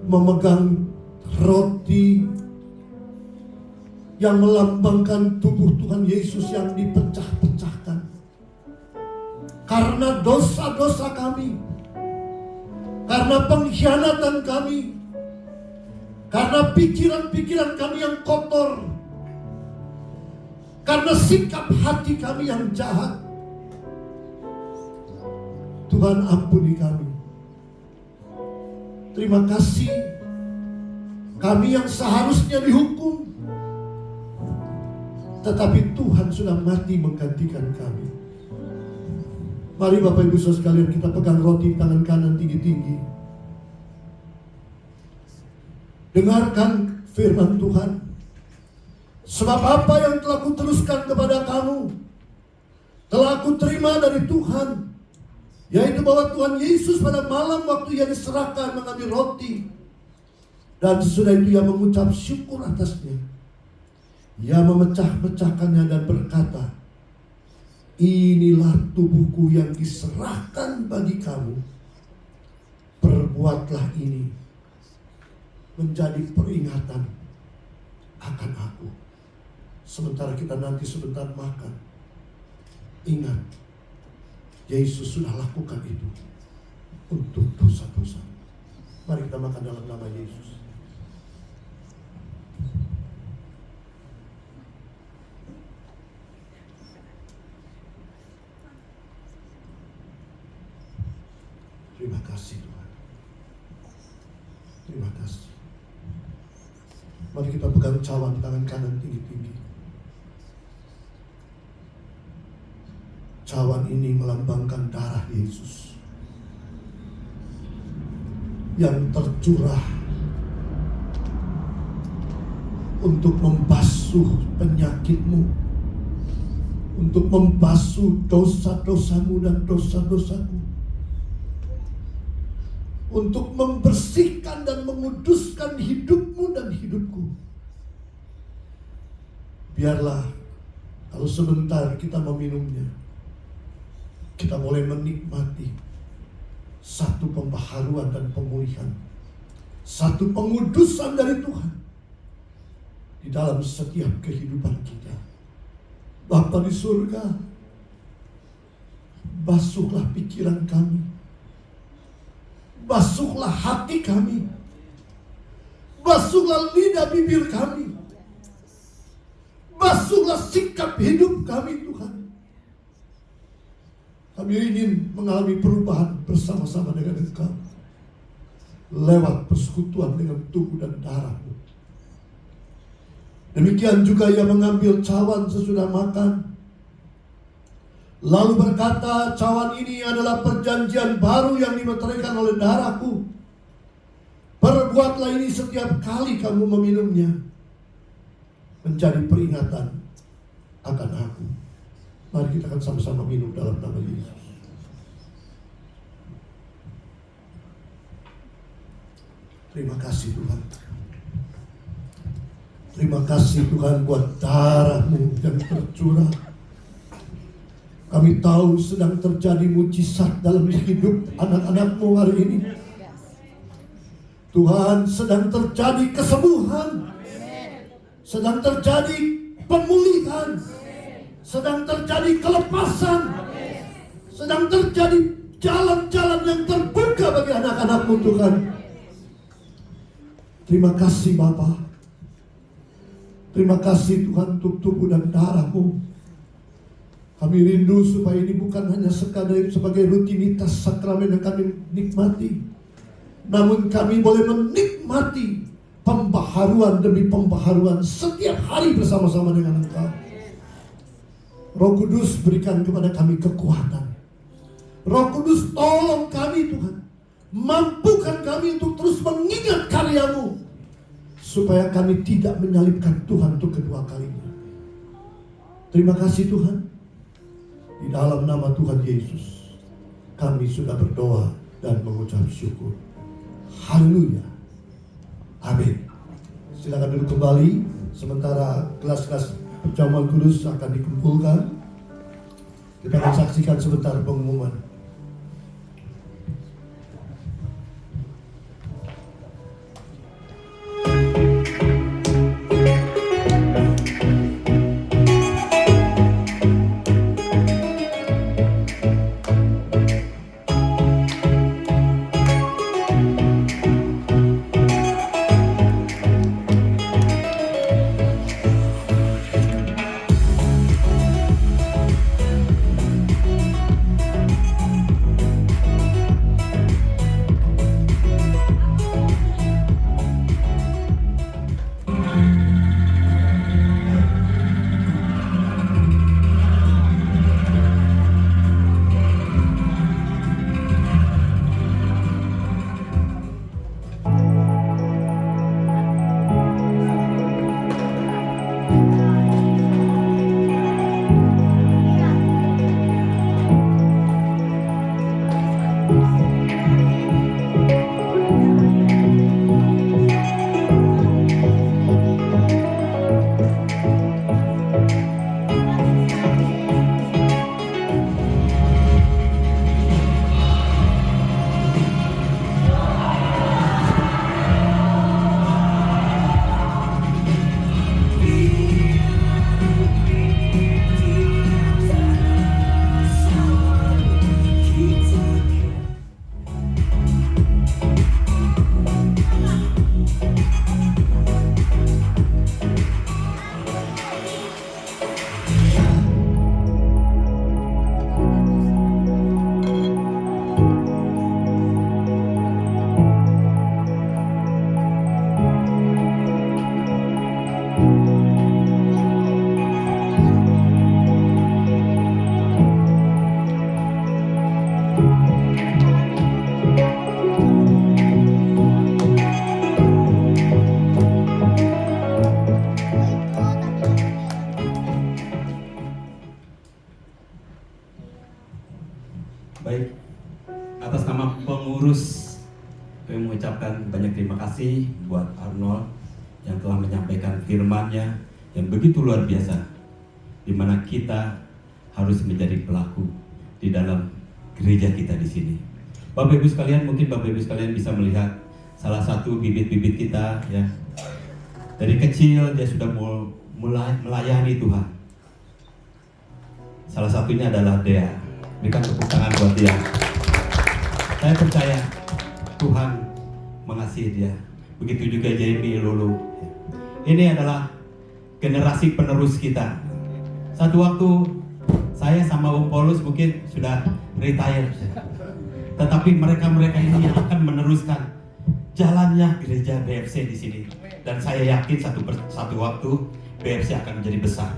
memegang roti yang melambangkan tubuh Tuhan Yesus yang dipecah-pecahkan karena dosa-dosa kami, karena pengkhianatan kami, karena pikiran-pikiran kami yang kotor, karena sikap hati kami yang jahat. Tuhan, ampuni kami. Terima kasih, kami yang seharusnya dihukum, tetapi Tuhan sudah mati menggantikan kami. Mari Bapak Ibu Saudara sekalian, kita pegang roti tangan kanan tinggi-tinggi. Dengarkan firman Tuhan. Sebab apa yang telah kuteruskan kepada kamu, telah aku terima dari Tuhan, yaitu bahwa Tuhan Yesus pada malam waktu ia diserahkan mengambil roti, dan sesudah itu ia mengucap syukur atasnya. Ia memecah-mecahkannya dan berkata, inilah tubuhku yang diserahkan bagi kamu. Perbuatlah ini menjadi peringatan akan aku. Sementara kita nanti sebentar makan, ingat, Yesus sudah lakukan itu untuk dosa-dosa. Mari kita makan dalam nama Yesus. Terima kasih Tuhan. Terima kasih. Mari kita pegang cawan tangan kanan tinggi-tinggi. Cawan ini melambangkan darah Yesus yang tercurah untuk membasuh penyakitmu, untuk membasuh dosa-dosamu dan dosa-dosaku, untuk membersihkan dan menguduskan hidupmu dan hidupku. Biarlah kalau sebentar kita meminumnya, kita boleh menikmati satu pembaharuan dan pemulihan, satu pengudusan dari Tuhan di dalam setiap kehidupan kita. Bapa di surga, basuhlah pikiran kami, basuhlah hati kami, basuhlah lidah bibir kami, basuhlah sikap hidup kami Tuhan. Kami ingin mengalami perubahan bersama-sama dengan Engkau lewat persekutuan dengan tubuh dan darah-Mu. Demikian juga Ia mengambil cawan sesudah makan, lalu berkata, cawan ini adalah perjanjian baru yang dimeteraikan oleh darahku. Perbuatlah ini setiap kali kamu meminumnya, menjadi peringatan akan aku. Mari kita akan sama-sama minum dalam nama Yesus. Terima kasih Tuhan. Terima kasih Tuhan buat darah-Mu yang tercurah. Kami tahu sedang terjadi mujizat dalam hidup anak-anak-Mu hari ini. Tuhan, sedang terjadi kesembuhan, sedang terjadi pemulihan, sedang terjadi kelepasan, sedang terjadi jalan-jalan yang terbuka bagi anak-anak-Mu Tuhan. Terima kasih Bapa. Terima kasih Tuhan untuk tubuh dan darah-Mu. Kami rindu supaya ini bukan hanya sekadar sebagai rutinitas sakramen yang kami nikmati, namun kami boleh menikmati pembaharuan demi pembaharuan setiap hari bersama-sama dengan Engkau. Roh Kudus, berikan kepada kami kekuatan. Roh Kudus, tolong kami Tuhan, mampukan kami untuk terus mengingat karya-Mu, supaya kami tidak menyalibkan Tuhan untuk kedua kalinya. Terima kasih Tuhan. Di dalam nama Tuhan Yesus, kami sudah berdoa dan mengucap syukur. Haleluya. Amin. Silakan duduk kembali sementara gelas-gelas perjamuan kudus akan dikumpulkan. Kita akan saksikan sebentar pengumuman. Baik, atas nama pengurus kami mengucapkan banyak terima kasih buat Arnold yang telah menyampaikan firman-Nya yang begitu luar biasa, di mana kita harus menjadi pelaku di dalam gereja kita di sini. Bapak Ibu sekalian, mungkin Bapak Ibu sekalian bisa melihat salah satu bibit-bibit kita ya. Dari kecil dia sudah mulai melayani Tuhan. Salah satunya adalah Dea. Berikan tepuk tangan buat dia. Saya percaya Tuhan mengasihi dia. Begitu juga Jamie, Lulu. Ini adalah generasi penerus kita. Satu waktu saya sama Om Paulus mungkin sudah retire, tetapi mereka ini yang akan meneruskan jalannya gereja BFC di sini. Dan saya yakin satu waktu BFC akan menjadi besar.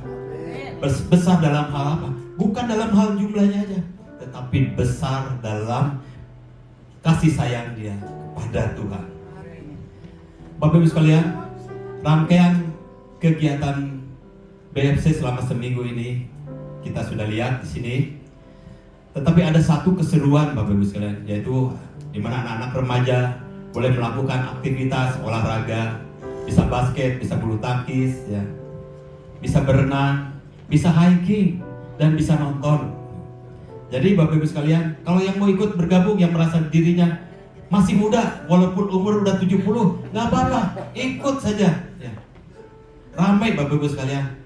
Besar dalam hal apa? Bukan dalam hal jumlahnya aja, tetapi besar dalam kasih sayang dia kepada Tuhan. Bapak Ibu sekalian, rangkaian kegiatan BFC selama seminggu ini kita sudah lihat di sini. Tetapi ada satu keseruan Bapak Ibu sekalian, yaitu di mana anak-anak remaja boleh melakukan aktivitas olahraga, bisa basket, bisa bulu tangkis, ya, bisa berenang, bisa hiking, dan bisa nonton. Jadi Bapak Ibu sekalian, kalau yang mau ikut bergabung, yang merasa dirinya masih muda, walaupun umur udah 70, nggak apa-apa, ikut saja. Ya. Ramai Bapak Ibu sekalian.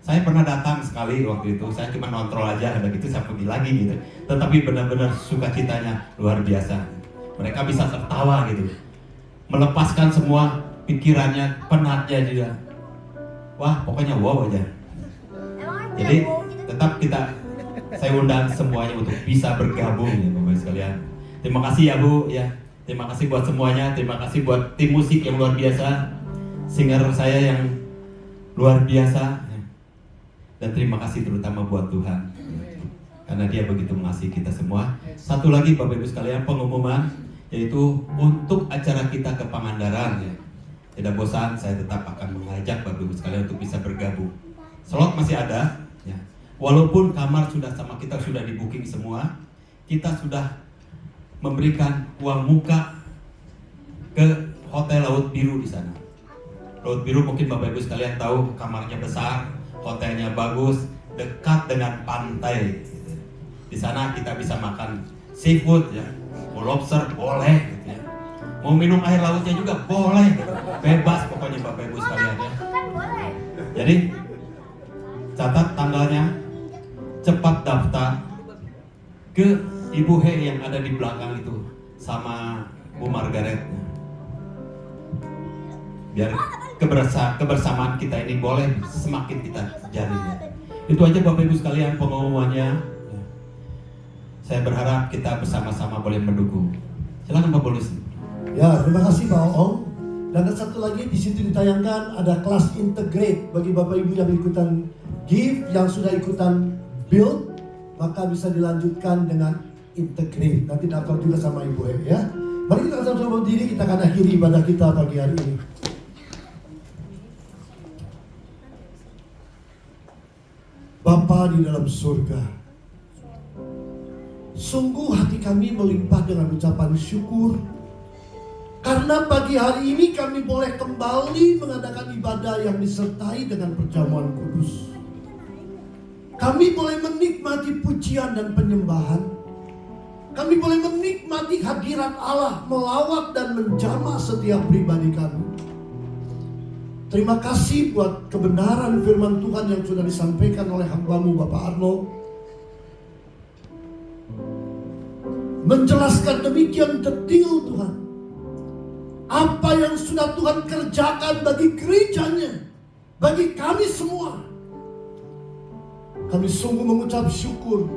Saya pernah datang sekali waktu itu, saya cuma ngontrol aja, ada gitu saya pergi lagi gitu. Tetapi benar-benar sukacitanya luar biasa. Mereka bisa tertawa gitu, melepaskan semua pikirannya, penatnya juga. Wah, pokoknya wow aja. Jadi tetap saya undang semuanya untuk bisa bergabung ya Bapak sekalian. Terima kasih ya Bu ya. Terima kasih buat semuanya, terima kasih buat tim musik yang luar biasa, singer saya yang luar biasa. Dan terima kasih terutama buat Tuhan, karena Dia begitu mengasihi kita semua. Satu lagi Bapak Ibu sekalian, pengumuman, yaitu untuk acara kita ke Pangandaran ya. Tidak bosan, saya tetap akan mengajak Bapak Ibu sekalian untuk bisa bergabung. Slot masih ada ya. Walaupun kamar sama kita sudah di booking semua, kita sudah memberikan uang muka ke Hotel Laut Biru di sana. Laut Biru mungkin Bapak Ibu sekalian tahu, kamarnya besar, hotelnya bagus, dekat dengan pantai. Di sana kita bisa makan seafood ya, mau lobster boleh gitu ya. Mau minum air lautnya juga boleh, bebas pokoknya Bapak Ibu sekalian ya. Jadi catat tanggalnya, cepat daftar ke Ibu He yang ada di belakang itu sama Bu Margaret. Biar kebersamaan kita ini boleh semakin kita jalin. Itu aja Bapak Ibu sekalian pengumumannya. Saya berharap kita bersama-sama boleh mendukung. Silakan Pak Paulus. Ya, terima kasih Pak Ong. Dan ada satu lagi di situ ditayangkan ada kelas integrate bagi Bapak Ibu yang ikutan give, yang sudah ikutan build, maka bisa dilanjutkan dengan integrate. Nanti daftar juga sama Ibu ya. Mari kita sama-sama berdiri, kita akan akhiri ibadah kita pagi hari ini. Bapa di dalam surga, sungguh hati kami melimpah dengan ucapan syukur karena pagi hari ini kami boleh kembali mengadakan ibadah yang disertai dengan perjamuan kudus. Kami boleh menikmati pujian dan penyembahan. Kami boleh menikmati hadirat Allah melawat dan menjamah setiap pribadi kami. Terima kasih buat kebenaran firman Tuhan yang sudah disampaikan oleh hamba-Mu Bapak Arno. Menjelaskan demikian detail Tuhan. Apa yang sudah Tuhan kerjakan bagi gerejanya, bagi kami semua. Kami sungguh mengucap syukur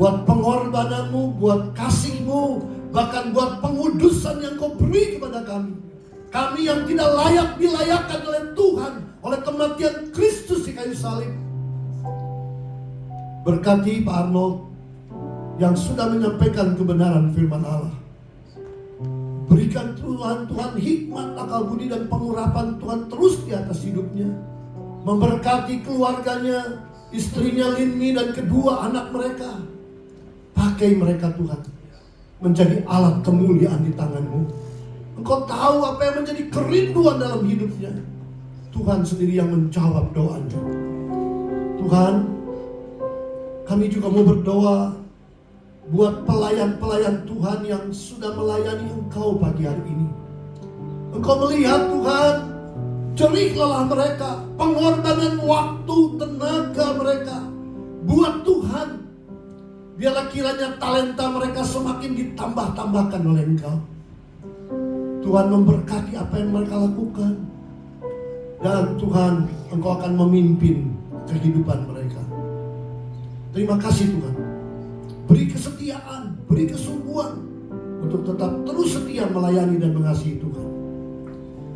buat pengorbanan-Mu, buat kasih-Mu, bahkan buat pengudusan yang Kau beri kepada kami. Kami yang tidak layak dilayakkan oleh Tuhan, oleh kematian Kristus di kayu salib. Berkati Pak Arnold yang sudah menyampaikan kebenaran firman Allah. Berikan Tuhan hikmat, akal budi dan pengurapan Tuhan terus di atas hidupnya. Memberkati keluarganya, istrinya Linmi dan kedua anak mereka. Pakai mereka Tuhan menjadi alat kemuliaan di tangan-Mu. Engkau tahu apa yang menjadi kerinduan dalam hidupnya. Tuhan sendiri yang menjawab doanya. Tuhan, kami juga mau berdoa buat pelayan-pelayan Tuhan yang sudah melayani Engkau pagi hari ini. Engkau melihat Tuhan, jerih lelah mereka, pengorbanan waktu, tenaga mereka buat Tuhan. Biarlah kiranya talenta mereka semakin ditambah-tambahkan oleh Engkau. Tuhan memberkati apa yang mereka lakukan. Dan Tuhan, Engkau akan memimpin kehidupan mereka. Terima kasih Tuhan. Beri kesetiaan, beri kesungguhan untuk tetap terus setia melayani dan mengasihi Tuhan.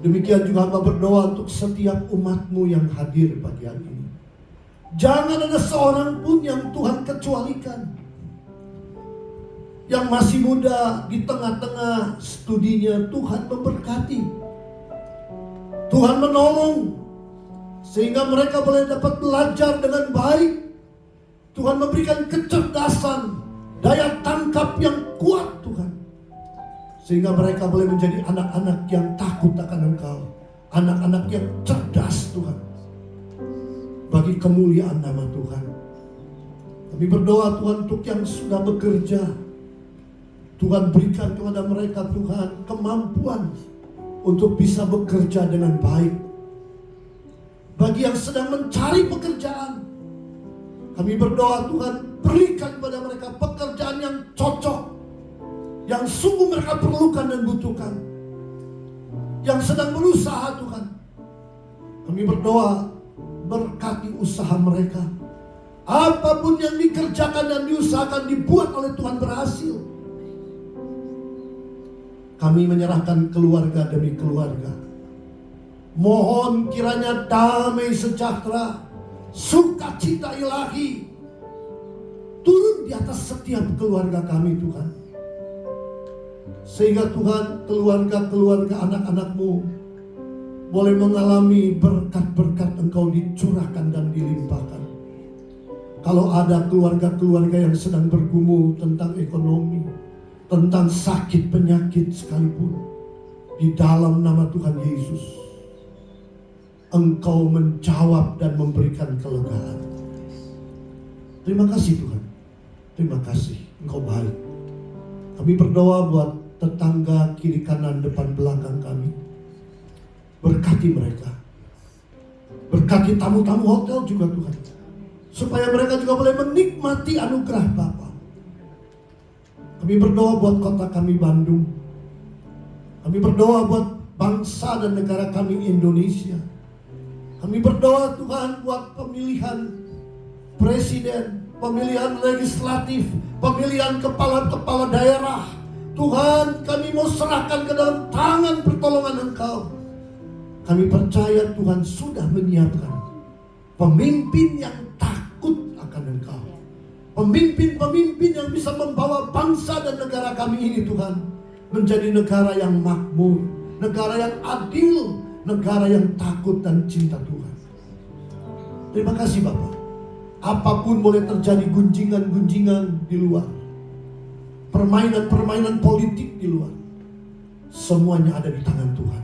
Demikian juga hamba berdoa untuk setiap umat-Mu yang hadir pagi hari ini. Jangan ada seorang pun yang Tuhan kecualikan. Yang masih muda di tengah-tengah studinya, Tuhan memberkati. Tuhan menolong sehingga mereka boleh dapat belajar dengan baik. Tuhan memberikan kecerdasan, daya tangkap yang kuat Tuhan, sehingga mereka boleh menjadi anak-anak yang takut akan Engkau, anak-anak yang cerdas Tuhan, bagi kemuliaan nama Tuhan. Kami berdoa Tuhan untuk yang sudah bekerja, Tuhan berikan kepada mereka Tuhan kemampuan untuk bisa bekerja dengan baik. Bagi yang sedang mencari pekerjaan, kami berdoa Tuhan berikan kepada mereka pekerjaan yang cocok, yang sungguh mereka perlukan dan butuhkan. Yang sedang berusaha Tuhan, kami berdoa berkati usaha mereka. Apapun yang dikerjakan dan diusahakan dibuat oleh Tuhan berhasil. Kami menyerahkan keluarga demi keluarga. Mohon kiranya damai sejahtera, sukacita ilahi turun di atas setiap keluarga kami Tuhan. Sehingga Tuhan, keluarga-keluarga anak-anak-Mu boleh mengalami berkat-berkat Engkau dicurahkan dan dilimpahkan. Kalau ada keluarga-keluarga yang sedang bergumul tentang ekonomi, tentang sakit penyakit sekalipun, di dalam nama Tuhan Yesus, Engkau menjawab dan memberikan kelegaan. Terima kasih Tuhan. Terima kasih, Engkau baik. Kami berdoa buat tetangga kiri kanan depan belakang kami. Berkati mereka. Berkati tamu-tamu hotel juga Tuhan, supaya mereka juga boleh menikmati anugerah Bapa. Kami berdoa buat kota kami Bandung. Kami berdoa buat bangsa dan negara kami Indonesia. Kami berdoa Tuhan buat pemilihan presiden, pemilihan legislatif, pemilihan kepala-kepala daerah. Tuhan, kami mau serahkan ke dalam tangan pertolongan Engkau. Kami percaya Tuhan sudah menyiapkan pemimpin yang takut akan Engkau. Pemimpin-pemimpin yang bisa membawa bangsa dan negara kami ini Tuhan menjadi negara yang makmur, negara yang adil, negara yang takut dan cinta Tuhan. Terima kasih Bapak. Apapun boleh terjadi, gunjingan-gunjingan di luar, permainan-permainan politik di luar, semuanya ada di tangan Tuhan.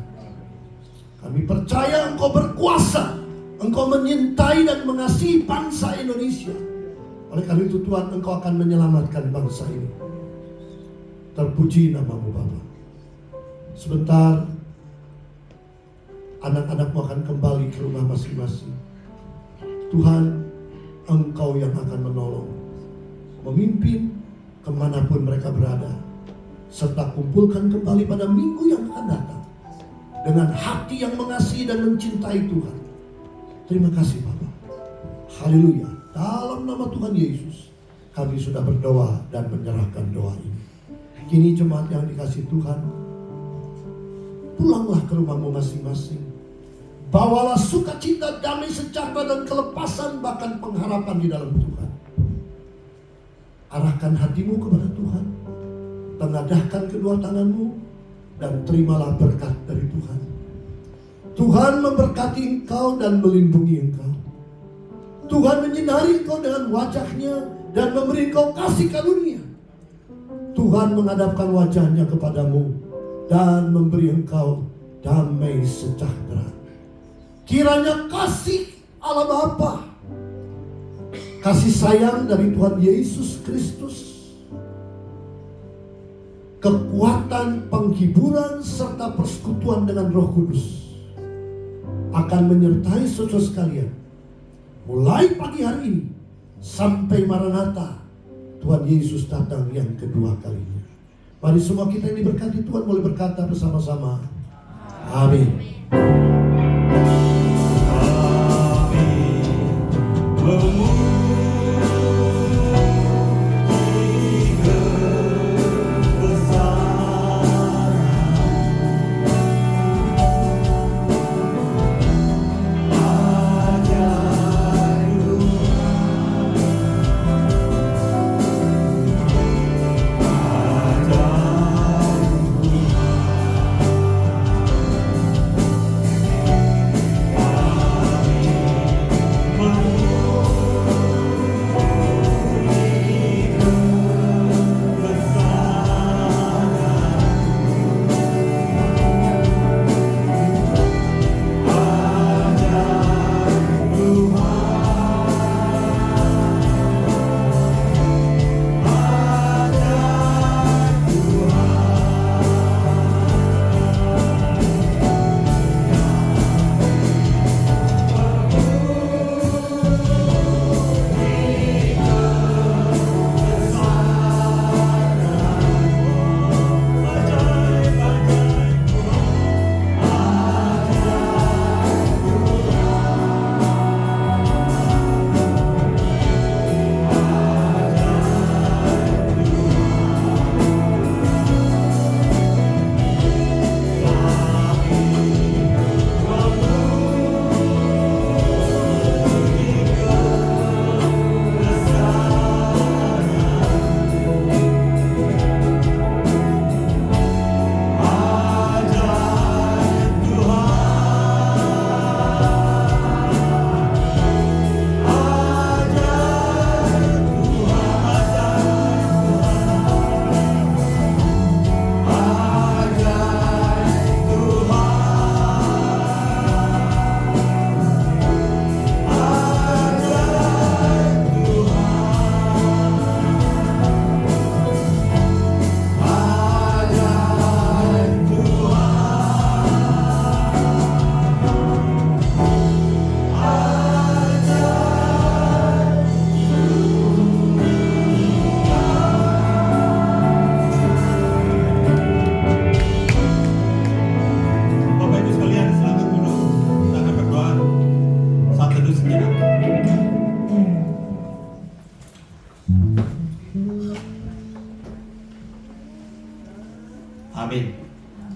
Kami percaya Engkau berkuasa, Engkau menyintai dan mengasihi bangsa Indonesia. Oleh karena itu Tuhan, Engkau akan menyelamatkan bangsa ini. Terpuji nama-Mu Bapa. Sebentar anak-anak-Mu akan kembali ke rumah masing-masing. Tuhan, Engkau yang akan menolong, memimpin kemanapun mereka berada, serta kumpulkan kembali pada minggu yang akan datang dengan hati yang mengasihi dan mencintai Tuhan. Terima kasih Bapak. Haleluya. Dalam nama Tuhan Yesus kami sudah berdoa dan menyerahkan doa ini. Kini jemaat yang dikasihi Tuhan, pulanglah ke rumahmu masing-masing. Bawalah sukacita, damai sejahtera dan kelepasan, bahkan pengharapan di dalam Tuhan. Arahkan hatimu kepada Tuhan, tengadahkan kedua tanganmu, dan terimalah berkat dari Tuhan. Tuhan memberkati engkau dan melindungi engkau. Tuhan menyinari engkau dengan wajahnya dan memberi engkau kasih karunia. Tuhan menghadapkan wajahnya kepadamu dan memberi engkau damai sejahtera. Kiranya kasih Allah Bapa, kasih sayang dari Tuhan Yesus Kristus, kekuatan, penghiburan, serta persekutuan dengan Roh Kudus akan menyertai saudara sekalian mulai pagi hari ini sampai Maranatha Tuhan Yesus datang yang kedua kalinya. Mari semua kita ini berkati Tuhan, boleh berkata bersama-sama. Amin. Amin.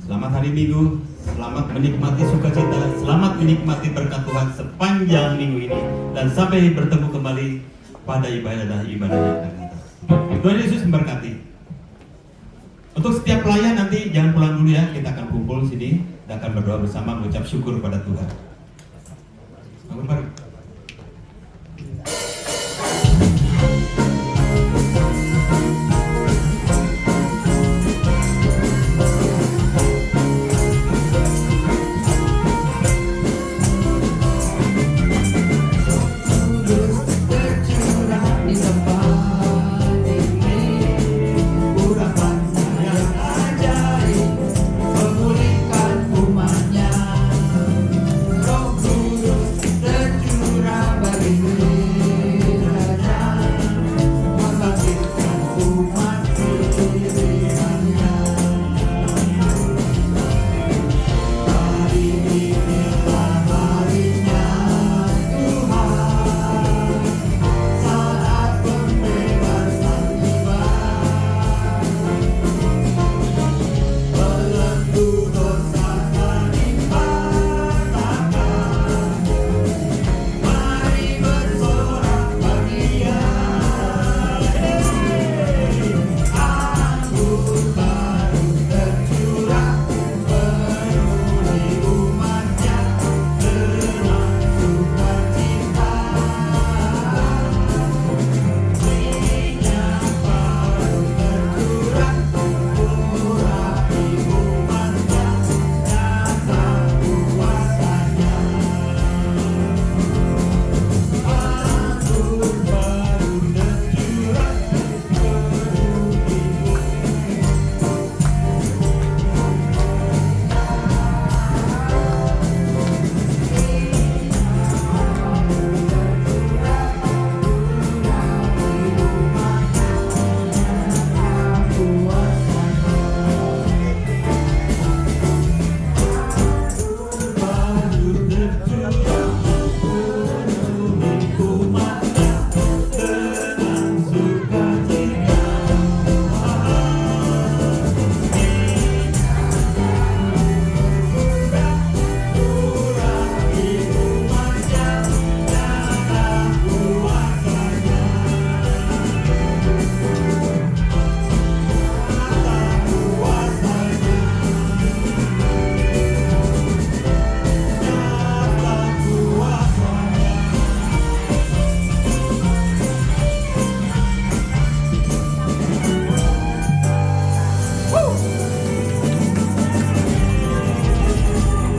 Selamat hari Minggu, selamat menikmati sukacita, selamat menikmati berkat Tuhan sepanjang minggu ini, dan sampai bertemu kembali pada ibadah yang akan datang. Tuhan Yesus memberkati. Untuk setiap pelayan nanti jangan pulang dulu ya, kita akan kumpul sini dan akan berdoa bersama mengucap syukur pada Tuhan.